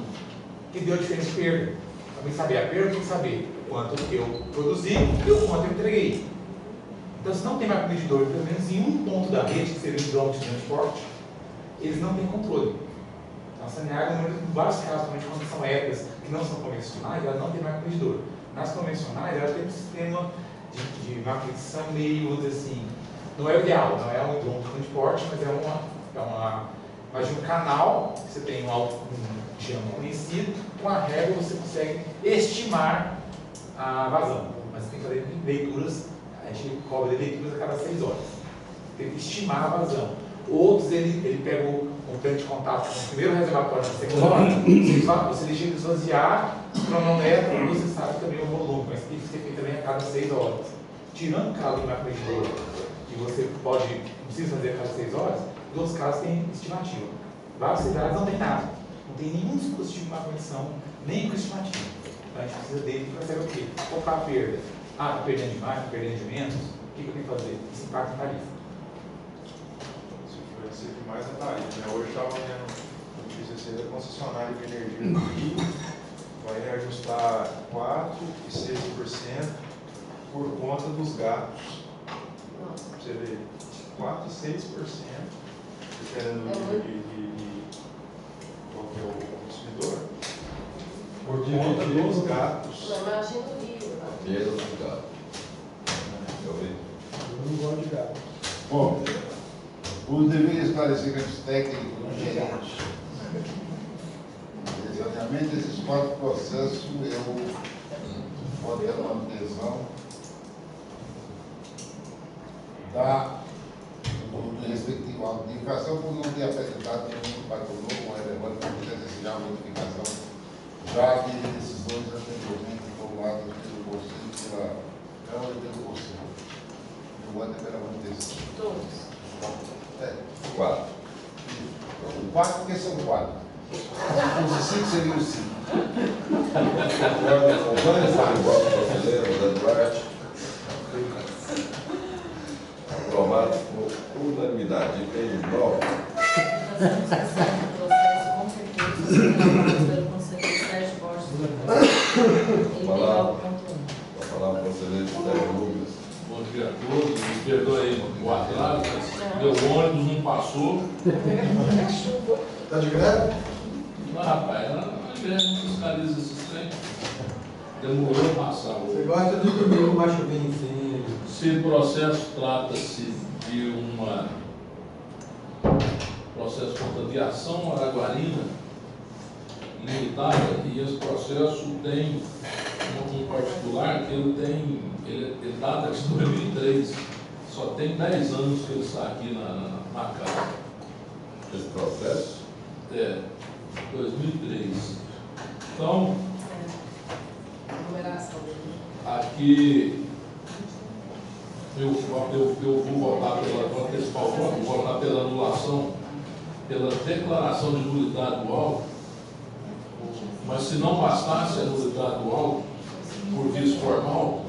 que deu a diferença de perda. Para mim saber a perda, eu tenho que saber quanto que eu produzi e o quanto eu entreguei. Então, se não tem máquina medidora, pelo menos em um ponto da rede, que seria o hidrômetro de transporte, eles não têm controle. Então, a Saneago, em vários casos, quando são épocas que não são convencionais, ela não tem máquina medidora. Nas convencionais, ela tem um sistema de máquina medição meio assim, não é o ideal, não é um hidrômetro de transporte, mas mas de um canal, você tem um diâmetro conhecido, com a régua você consegue estimar a vazão. Mas você tem que fazer leituras, a gente cobra leituras a cada 6 horas. Tem que estimar a vazão. Outros, ele pega um tanque de contato com o primeiro reservatório da segunda hora, você deixa ele esvaziar, cronometra, e você sabe também o volume, mas tem que ser feito também a cada 6 horas. Tirando o caso de máquina medidora, que você não precisa fazer a cada 6 horas, em outros casos tem estimativa. Várias cidades não tem nada. Não tem nenhum dispositivo de máquina de medição, nem com estimativa. Então a gente precisa dele para saber o quê? Qual é a perda? Está perdendo de mais, está perdendo de menos? O que eu tenho que fazer? Isso impacta a tarifa. Se influencia demais a tarifa, né? Hoje estava vendo notícias da concessionária de energia do Rio, vai reajustar 4% e 6% por conta dos gastos. Você vê, 4% e 6%, dependendo de qual que é o consumidor, por conta dos gastos. Não, imagina o Rio. Dinheiro do gato. Eu vi. Eu não gosto de gato. Bom, os deveres esclarecimentos técnicos no gerente. Exatamente esses 4 processos eu vou ter a manutenção do respectivo auto de infração, por não ter apresentado nenhum impacto novo ou relevante para poder desejar a modificação, já que decisões anteriormente formuladas pelo Conselho, pela Câmara e pelo Conselho. Eu vou até pela manutenção. Todos. 4. O 4 porque são 4. Os 5 seriam os 5. Conselheiro da Duarte. Aprovado por unanimidade. Item 9. Com certeza, aprovados pelo conselheiro Sérgio Borges. Ele tem algo ponto 1. Vou falar para o conselheiro Sérgio Lucas. Bom dia a todos, me perdoe aí o atraso, mas meu ônibus não passou. Está de greve? Não, rapaz, a gente não fiscaliza esses trem. Demorou a passar. Você gosta de dormir com uma chuvinha em cima? Se o processo trata-se de processo contra viação araguarina limitada, e esse processo tem um particular que ele data de 2003, só tem 10 anos que ele está aqui na casa. Esse processo? 2003. Então, Numeração dele. aqui eu vou votar vou antecipar o voto, vou votar pela anulação, pela declaração de nulidade do auto, mas se não bastasse a nulidade do auto, por vício formal,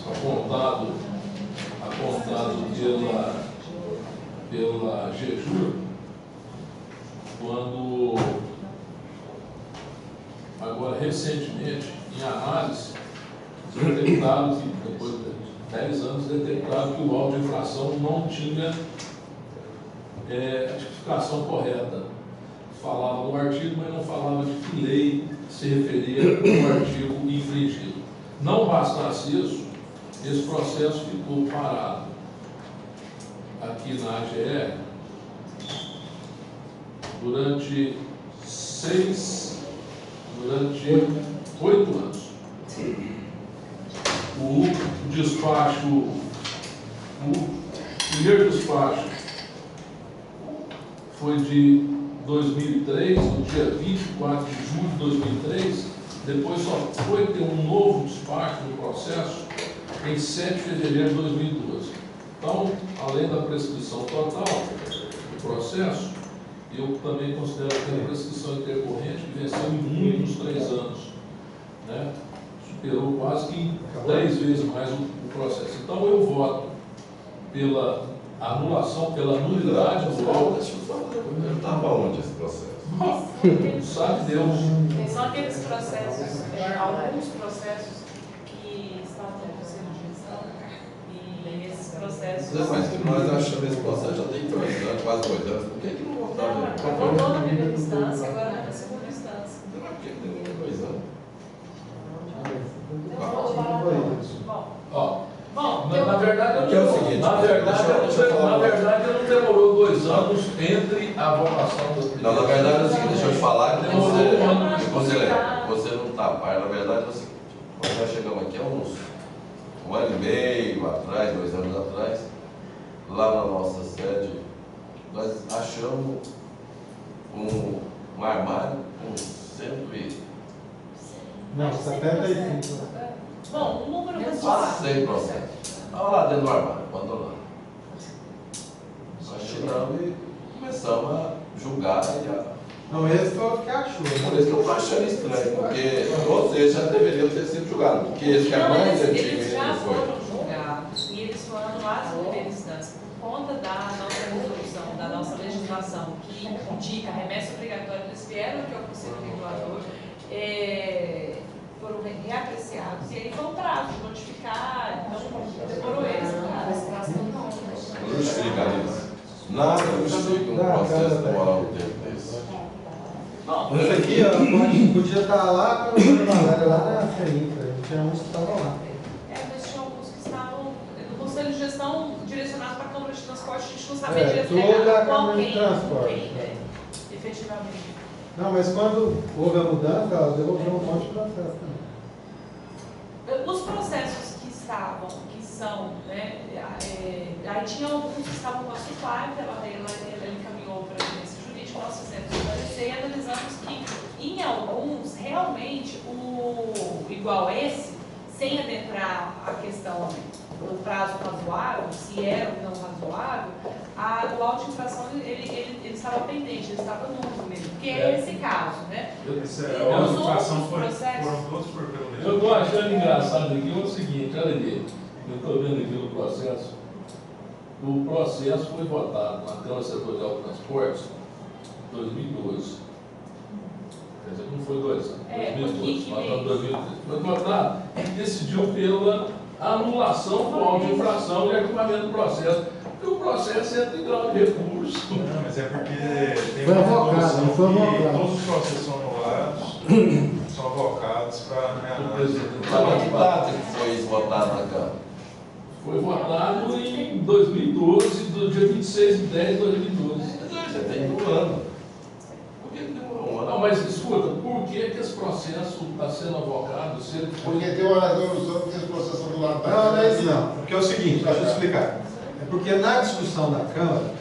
apontado pela GEJUR, quando agora recentemente, em análise, detectado que depois de 10 anos detectado que o auto de infração não tinha a tipificação correta. Falava no artigo, mas não falava de que lei se referia ao artigo infringido. Não bastasse isso, esse processo ficou parado aqui na AGR durante 8 anos. O primeiro despacho foi de 2003, no dia 24 de julho de 2003, depois só foi ter um novo despacho do processo em 7 de fevereiro de 2012. Então, além da prescrição total do processo, eu também considero que a prescrição intercorrente que venceu em muitos 3 anos, né? Superou quase que 3 vezes mais o processo. Então eu voto pela anulação, pela nulidade do auto. Estava onde esse processo? Sabe Deus. São aqueles processos, alguns processos que estão no Conselho de Justiça, e esses processos Mas que nós achamos esse processo já tem 2 anos, quase 2 anos, por que não voltaram? Voltou na primeira instância, agora na segunda instância. Por que demorou 2 anos? Ó, na verdade, Que é o seguinte, na verdade, deixa eu falar na uma verdade, não demorou 2 anos entre a votação do. Não, na verdade é o seguinte, deixa eu te falar que Demorou um ano. você não está a par. Na verdade é o seguinte, quando nós chegamos aqui há uns 1 ano e meio atrás, 2 anos atrás, lá na nossa sede, nós achamos um armário com 100 Não, 75. Bom, um número e razoável. 100%. Olha lá dentro do armário, abandonado. Nós tiramos e começamos a julgar e a... Não, esse foi o que achou. Por isso que eu estou achando estranho, porque todos eles já deveriam ter sido julgados, porque esse que é Não, mais antigo eles já ele foi. foram julgados e eles foram anulados na primeira instância por conta da nossa resolução, da nossa legislação, que indica a remessa obrigatória, eles vieram aqui ao Conselho Regulador, foram reapreciados, e aí foi um prazo de notificar, então demorou esse prazo. Não justifica isso. Nada justifica um processo demorar um tempo desse. Bom, Esse aqui, ó, podia estar lá com a galera lá na CEINFRA, tinha uns que estavam lá. mas tinha alguns que estavam no Conselho de Gestão direcionados para a Câmara de Transporte, a gente não sabia direito toda a qual Câmara de quem, Transporte. efetivamente. Não, mas quando houve a mudança, ela devolveu um monte de processo também. Os processos que estavam, que são, né, aí tinha alguns que estavam com a SUPAR, ela encaminhou para a agência jurídica, nós fizemos o parecer e analisamos que em alguns, realmente, igual esse, sem adentrar a questão do prazo razoável, se era ou não razoável, o auto de infração ele estava pendente, ele estava nulo mesmo, porque é esse caso, né? A situação foram processos. todos por pelo mesmo. Eu estou achando engraçado aqui o seguinte, olha aqui, eu estou vendo aqui o processo. O processo foi votado na Câmara Setorial de Transportes em 2012. Quer dizer, não foi 2 anos, 2012, votado em 2013. Foi votado e decidiu pela anulação do auto de infração e arquivamento do processo. Porque o processo entra em grau de recurso. Não, mas é porque tem Foi uma avocado, resolução foi que avocado. todos os processos são anulados, são avocados para Sabe que data que foi isso votado na Câmara? Foi votado em 2012, do dia 26 de 10 de 2012. Já tem 1 ano. Por que demorou 1 ano? Não, mas escuta, por que esse processo está sendo avocado se ele foi... Porque tem uma resolução que esse processo do lado da Não, não é isso não. Porque é o seguinte, deixa eu explicar. É porque na discussão na Câmara,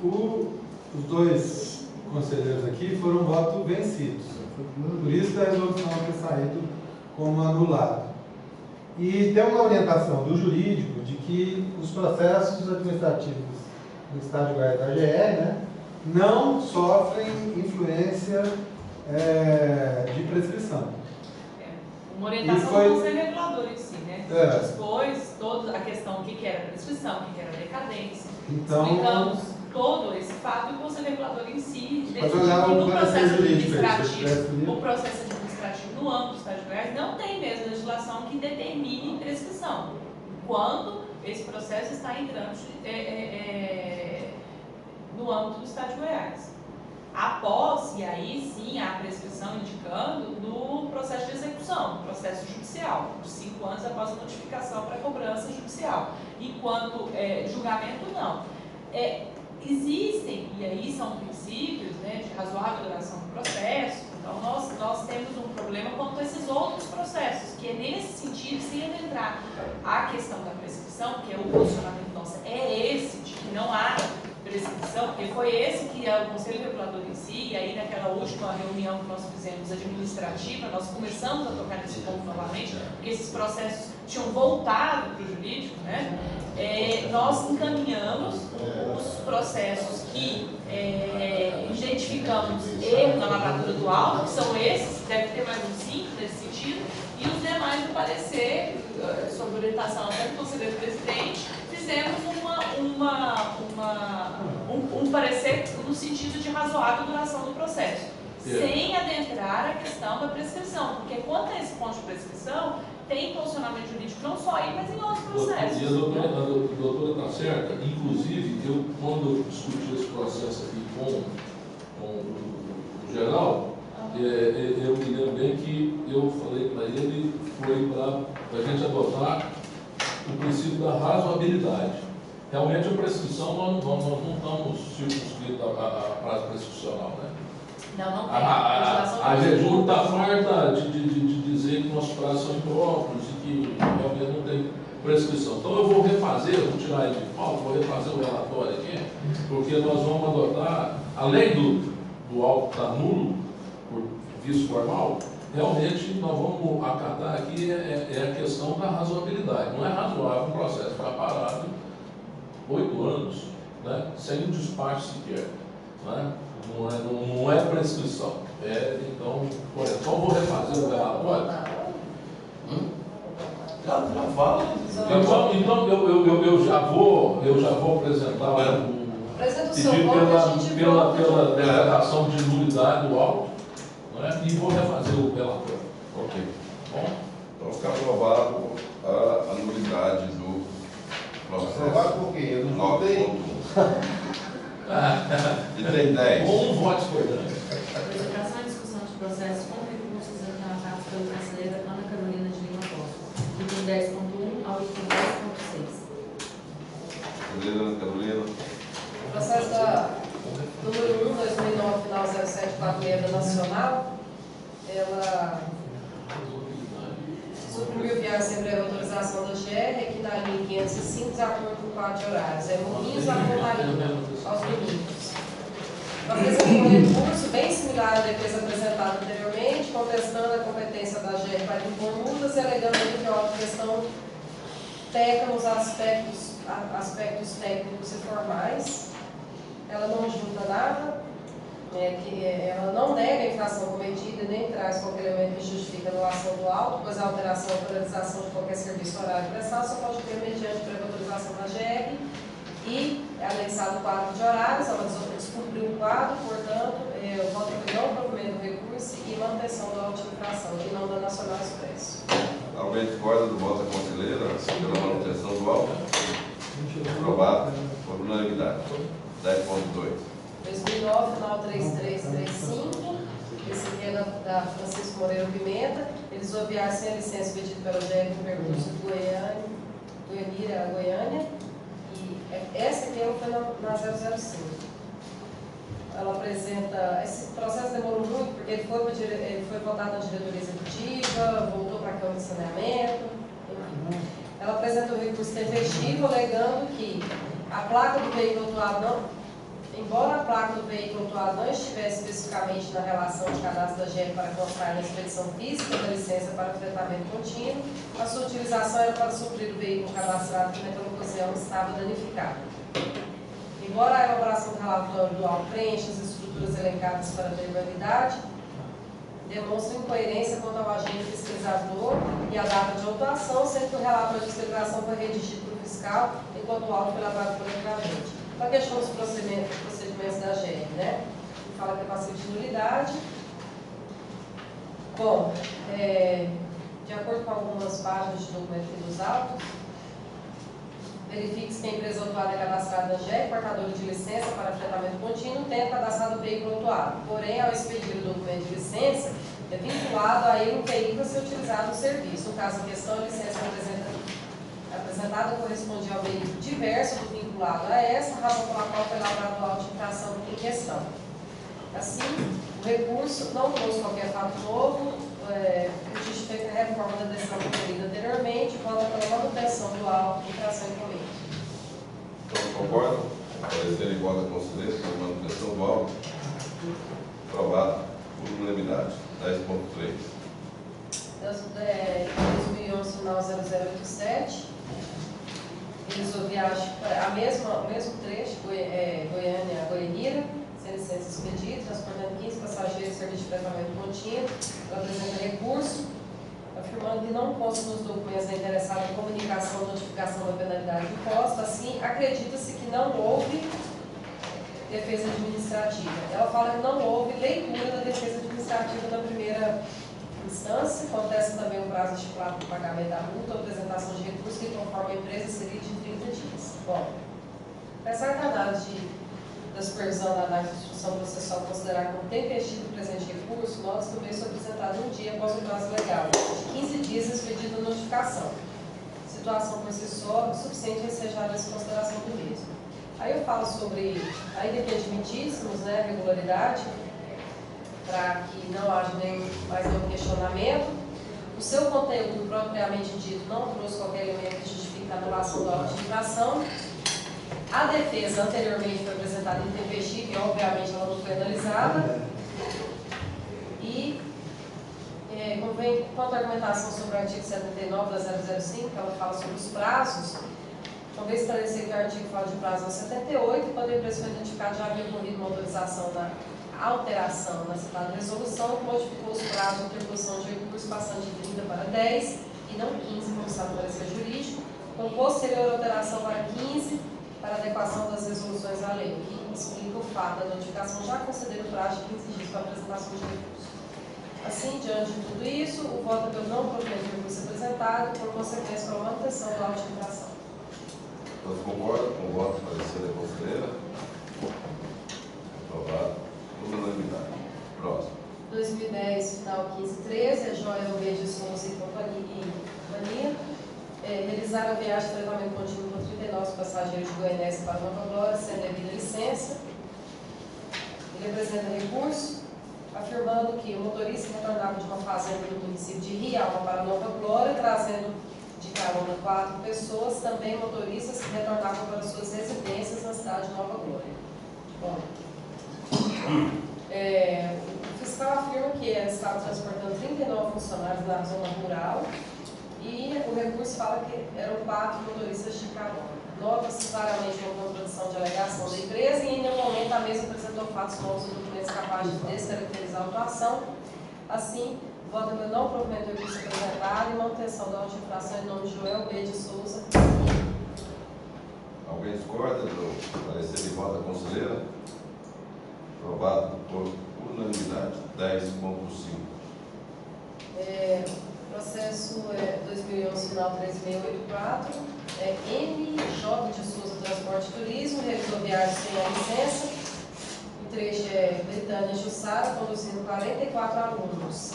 os 2 conselheiros aqui foram votos vencidos. Por isso a resolução ter saído como anulado. E tem uma orientação do jurídico de que os processos administrativos do Estado de Goiás da GE, né, não sofrem influência de prescrição. Uma orientação foi- do Conselho Regulador em si, né? É. Dispôs toda a questão, o que era prescrição, o que era decadência. Então, Explicamos todo esse fato e o Conselho Regulador em si Mas decidiu olhar que o no parecer processo jurídico aí, se administrativo, tivesse lido. o processo administrativo no âmbito do Estado de Goiás não tem mesmo legislação que determine prescrição, quando esse processo está em trâmite no âmbito do Estado de Goiás. Após, e aí sim há prescrição indicando no processo de execução, no processo judicial, de 5 anos após a notificação para cobrança judicial. Enquanto julgamento, não. Existem, e aí são princípios, né, de razoável duração do processo, então nós temos um problema quanto a esses outros processos, que é nesse sentido, sem adentrar a questão da prescrição, porque o posicionamento nosso é esse, de que não há prescrição, porque foi esse que o Conselho Regulador em si, e aí naquela última reunião que nós fizemos administrativa, nós começamos a tocar nesse ponto novamente, porque esses processos tinham voltado para o jurídico, né? Nós encaminhamos os processos que identificamos erro na lavratura do auto, que são esses, deve ter mais uns 5 nesse sentido, e os demais do parecer, sob orientação até do conselheiro presidente, fizemos um parecer no sentido de razoável duração do processo, sem adentrar a questão da prescrição, porque quanto a esse ponto de prescrição, tem posicionamento jurídico, não só aí, mas em outros processos. E a doutora está certa. Inclusive, quando eu discuti esse processo aqui com o Geraldo, eu me lembro bem que eu falei para ele, foi para a gente adotar o princípio da razoabilidade. Realmente, a prescrição, nós não estamos circunscritos a prazo prescricional, né? Não tem. A GEJUR está farta de dizer que nossos prazos são impróprios e que realmente não tem prescrição. Então eu vou tirar ele de pauta, vou refazer o relatório aqui, porque nós vamos adotar, além do auto estar nulo, por vício formal, realmente nós vamos acatar aqui a questão da razoabilidade. Não é razoável um processo ficar parado 8 anos, né, sem um despacho sequer. Né? Não é prescrição. Então vou refazer o relatório. Já fala. Então eu já vou apresentar o pedido pela declaração de nulidade do auto, né? E vou refazer o relatório. Ok. Bom? Então fica aprovado a nulidade do processo. Aprovado por quê? Eu não votei. Item 10. Com um voto discordante. Apresentação e discussão de processos com recursos entratados pela conselheira Ana Carolina de Lima Costa. Item 10.1 ao item 10.6. Carolina. O processo número 1, 2009, final 0746 da Nacional, ela suprimiu via Assembleia a autorização da GR, aqui na linha 505, de acordo com o quadro de horários. É Moinhos a Pontaria, aos domingos. Apresentou um recurso bem similar à defesa apresentada anteriormente, contestando a competência da GR para impor multas e alegando que a autogestão peca nos aspectos técnicos e formais. Ela não junta nada, ela não nega a infração cometida e nem traz qualquer elemento que justifique a anulação do auto, pois a alteração ou paralisação de qualquer serviço horário prestado só pode ter mediante prévia autorização da GR e é anexado o quadro de horários, ela descumpriu o quadro, portanto, o voto é não provimento do recurso e manutenção da auto-infração e não da Nacional Expresso. Alguém discorda do voto da conselheira pela manutenção do auto? Aprovado por unanimidade. 10.2. 2009, final 3335, esse aqui é da Francisco Moreira Pimenta. Eles obviaram sem a licença pedido pela GR no percurso do Emília a Goiânia. E essa aqui foi na 005. Ela apresenta. Esse processo demorou muito, porque ele foi votado na diretoria executiva, voltou para a Câmara de Saneamento, enfim. Ela apresenta o recurso tempestivo, alegando que a placa do veículo autuado embora a placa do veículo autuado não estivesse especificamente na relação de cadastro da GR para constar na expedição física da licença para fretamento contínuo, a sua utilização era para suprir o veículo cadastrado que naquela ocasião estava danificado. Embora a elaboração do relatório do auto preencha as estruturas elencadas para ter validade, demonstra incoerência quanto ao agente fiscalizador e a data de autuação, sendo que o relatório de fiscalização foi redigido pelo fiscal, enquanto o auto foi elaborado coletivamente. Para a questão dos procedimentos da GR, né? Fala que é passivo de nulidade. Bom, de acordo com algumas páginas de documento dos autos, verifique-se que a empresa autuada é cadastrada na GR, portadora de licença para fretamento contínuo, tenha cadastrado o veículo autuado. Porém, ao expedir o documento de licença, é vinculado a ele um veículo a ser utilizado no serviço. No caso em questão, a licença apresentada correspondia ao veículo diverso do vinculado a essa, razão pela qual foi elaborado o auto de infração em questão. Assim, o recurso não trouxe qualquer fato novo, justifica a reforma da decisão conferida anteriormente, volta pela manutenção do auto de infração em comento. Todos concordam? Parecer em voto da conselheira pela manutenção do auto? Aprovado por unanimidade. 10.3. 2011, final 0087. Eles obviaram o mesmo trecho, Goiânia a Goianira, sem licença expedida, transportando 15 passageiros de serviço de fretamento contínuo. Ela apresenta recurso, afirmando que não consta nos documentos da interessada a comunicação ou notificação da penalidade imposta. Assim, acredita-se que não houve defesa administrativa. Ela fala que não houve leitura da defesa administrativa na primeira instância. lance, contesta também o prazo estipulado para o pagamento da multa ou apresentação de recurso que conforme a empresa seria de 30 dias. Bom, apesar da análise da supervisão da análise de instrução processual considerar como tempestivo o presente recurso, nota que o mesmo foi apresentado um dia após o prazo legal, de 15 dias expedida a notificação. Situação por si só suficiente a ensejar essa consideração do mesmo. Aí eu falo sobre, ainda que admitíssemos, né, a regularidade, para que não haja mais nenhum questionamento. O seu conteúdo propriamente dito não trouxe qualquer elemento que justifique a anulação da auto de infração. A defesa anteriormente foi apresentada intempestiva e, obviamente, ela não foi analisada. E, quanto à argumentação sobre o artigo 79 da 005, ela fala sobre os prazos. Talvez esclarecer que o artigo fala de prazo a 78, quando a empresa foi identificada já havia ocorrido uma autorização na alteração na citada resolução, que modificou os prazos de interposição de recurso passando de 30 para 10 e não 15, como está no parecer jurídico, com posterior alteração para 15 para adequação das resoluções à lei, que explica o fato da notificação já conceder o prazo de 15 dias para apresentação de recurso. Assim, diante de tudo isso, o voto pelo não provimento de recurso apresentado, por consequência, para a manutenção da auto de infração. Todos concordam com o voto do parecer da conselheira? Aprovado. Por unanimidade. Próximo. 2010, final 1513, é Joel B. de Souza e companhia. Realizar a viagem de tratamento contínuo com 39 passageiros de Goianésia para Nova Glória, sem devida licença. Ele apresenta recurso, afirmando que o motorista retornava de uma fazenda no município de Rialma para Nova Glória, trazendo de carona 4 pessoas, também motoristas que retornavam para suas residências na cidade de Nova Glória. Bom, o fiscal afirma que ele estava transportando 39 funcionários na zona rural e o recurso fala que eram 4 motoristas de carona. Nota-se claramente uma contradição de alegação da empresa e, em nenhum momento, a mesma apresentou fatos novos ou documentos capazes de descaracterizar a atuação. Assim, vota pelo não provimento do recurso apresentado e manutenção da auto de infração em nome de Joel B. de Souza. Alguém discorda do parecer de voto da conselheira? Aprovado por unanimidade. 10.5. Processo 2011, final 13684, MJ de Souza Transporte e Turismo, rodoviário sem a licença. O trecho é Betânia Jussara, conduzindo 44 alunos.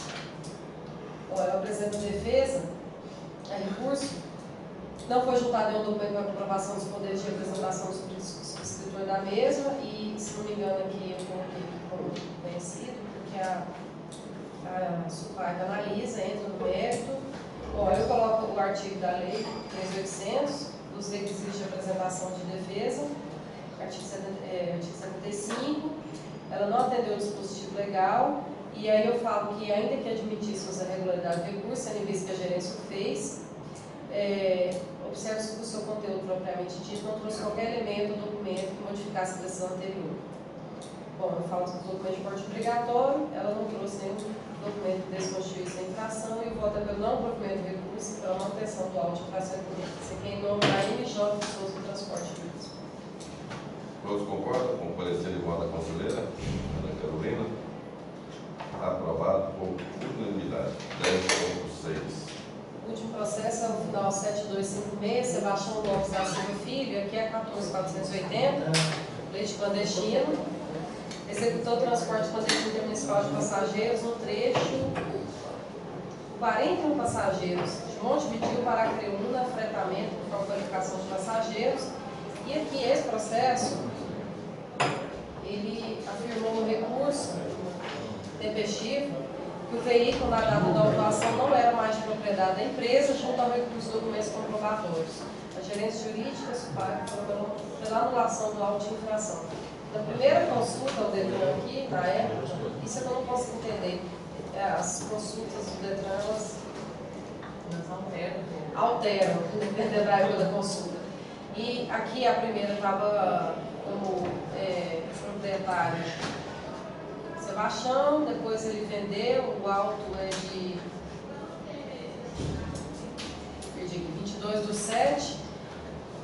Eu apresento defesa, recurso. Não foi juntado nenhum documento para comprovação dos poderes de representação do subscritor da mesma e, se não me engano, aqui eu coloquei como vencido, porque a SUPAC analisa, entra no mérito. Eu coloco o artigo da lei 3.800, dos requisitos de apresentação de defesa, artigo 75, ela não atendeu o dispositivo legal, e aí eu falo que, ainda que admitíssemos a regularidade do recurso, a nível que a gerência o fez, observe-se que o seu conteúdo propriamente dito não trouxe qualquer elemento ou documento que modificasse a decisão anterior. Bom, eu falo do documento de porte obrigatório, ela não trouxe nenhum documento que desconstitui essa infração e o voto é pelo não provimento de recurso e pela manutenção do auto de infração econômica. Isso aqui é em nome da MJ de Souza do Transporte Público. Todos concordam com o parecer de voto da conselheira? Ana Carolina? Aprovado por unanimidade. 10.6. O último processo é o final 7256, Sebastião Lopes da Silva Filho, aqui é 14.480, leite clandestino. Executou transporte clandestino intermunicipal de passageiros no trecho 41 passageiros de Montevidéu para Acreúna, fretamento com qualificação de passageiros. E aqui esse processo, ele afirmou no recurso tempestivo que o veículo na data da autuação não era mais de propriedade da empresa, junto ao recurso de documentos comprobatórios. A gerência jurídica SUPAC foi pela anulação do auto de infração. Na primeira consulta ao DETRAN aqui, na época, isso é que eu não posso entender. As consultas do DETRAN, elas alteram, dependendo da época da consulta. E aqui a primeira estava como proprietário Sebastião, depois ele vendeu, o auto é de 22/7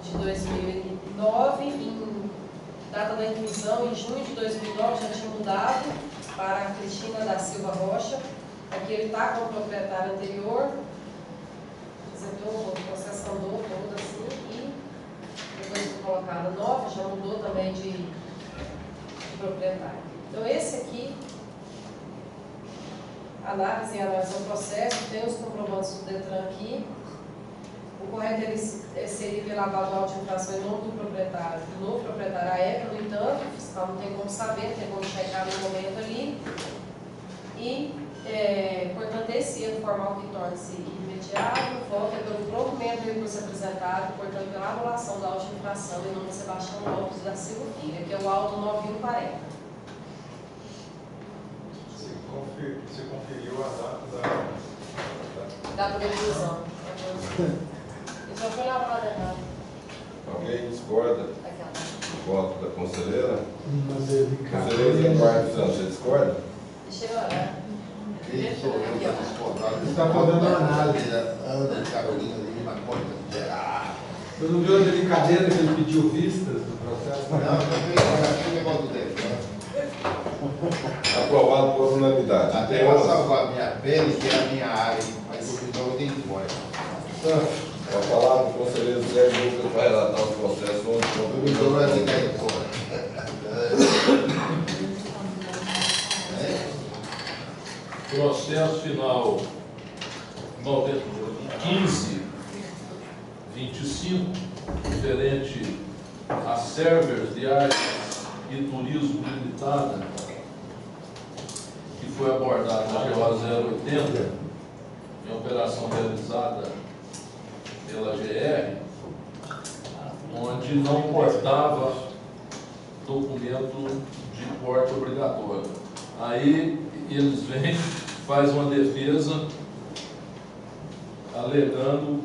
de 2009, em data da inclusão, em junho de 2009, já tinha mudado para a Cristina da Silva Rocha. Aqui aqui ele está com o proprietário anterior, apresentou o processo, andou todo assim, e depois foi colocada nova, já mudou também de proprietário. Então esse aqui, análise do processo, tem os comprovantes do Detran aqui. O correto seria ter lavado a auto-infração em nome do proprietário, do novo proprietário à época, no entanto, o fiscal não tem como saber, tem como checar no momento ali. E, portanto, esse erro formal que torna-se imediato, volta pelo provimento do recurso apresentado, portanto, pela anulação da auto-infração em nome de Sebastião Lopes da Silva Filha, que é o auto 9140. Você conferiu a data Da previsão. Isso já foi lavado errado. Alguém discorda Aquela. do voto da conselheira? Delicado. Conselheira Eduardo Santos, você discorda? Deixa eu olhar. Isso, eu estou discordando. Está fazendo uma análise. Ana Carolina Lima Costa geral. Eu não vi a delicadeza que ele pediu vistas do processo? Não, eu tenho o negócio dele. Aprovado por unanimidade. Até Tem para outro? salvar a minha pele, que é a minha área, mas o final eu tenho que ir. Vai falar com o conselheiro Zé Lucas, vai relatar os processos onde O Vitor vai ter que ir fora. Processo final 1525, referente a servers de artes e turismo limitada, que foi abordado na GO 080, em operação realizada pela GR, onde não portava documento de porte obrigatório. Aí eles vêm, faz uma defesa alegando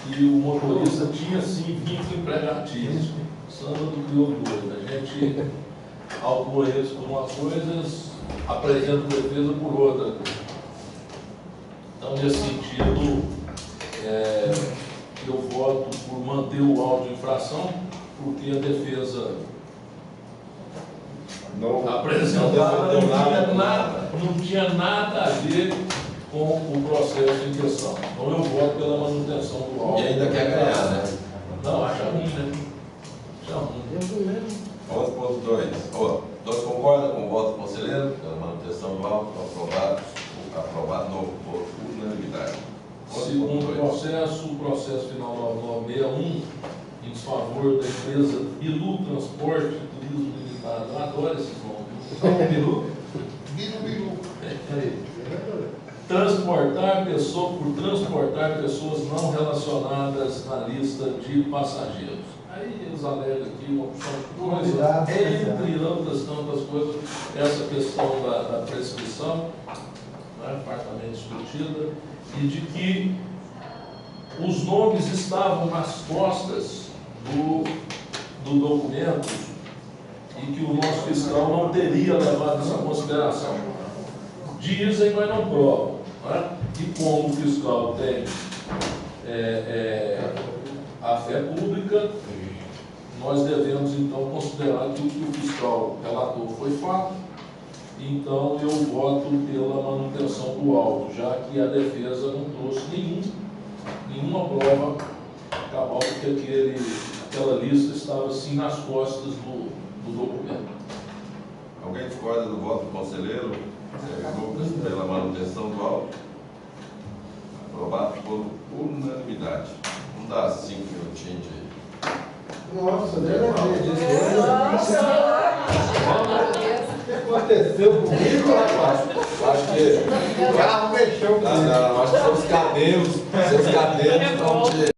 que o motorista tinha sim vínculo empregatício. Sândalo criou dúvida. A gente autua eles por uma coisa, apresenta defesa por outra. Então, nesse sentido, eu voto por manter o auto de infração, porque a defesa apresentada não tinha nada a ver com o processo em questão. Então eu voto pela manutenção do auto. E ainda quer ganhar, né? Não, acha ruim, né? Acha ruim. 11.2. Todos concordam com o voto do conselheiro pela manutenção do auto, aprovado por unanimidade. Segundo processo, o processo final 9961, em desfavor da empresa Bilu Transporte e Turismo Limitado. Eu adoro esses nomes. Bilu? Bilu. Transportar pessoas não relacionadas na lista de passageiros. Aí eles alegam aqui uma opção de coisa, entre outras tantas coisas, essa questão da prescrição, né, fartamente discutida, e de que os nomes estavam nas costas do documento e que o nosso fiscal não teria levado isso em consideração. Dizem, mas não provam. Né? E como o fiscal tem a fé pública, nós devemos então considerar que o que o fiscal relatou foi fato. Então eu voto pela manutenção do auto, já que a defesa não trouxe nenhuma prova cabal de que aquela lista estava sim nas costas do documento. Alguém discorda do voto do conselheiro Sérgio Lucas pela manutenção do auto? Aprovado por unanimidade. Vamos dar 5 minutinhos de... Nossa, nem lembrei disso. Nossa, O que aconteceu comigo, rapaz? Acho que... O carro mexeu comigo. Não, acho que seus cabelos estão de...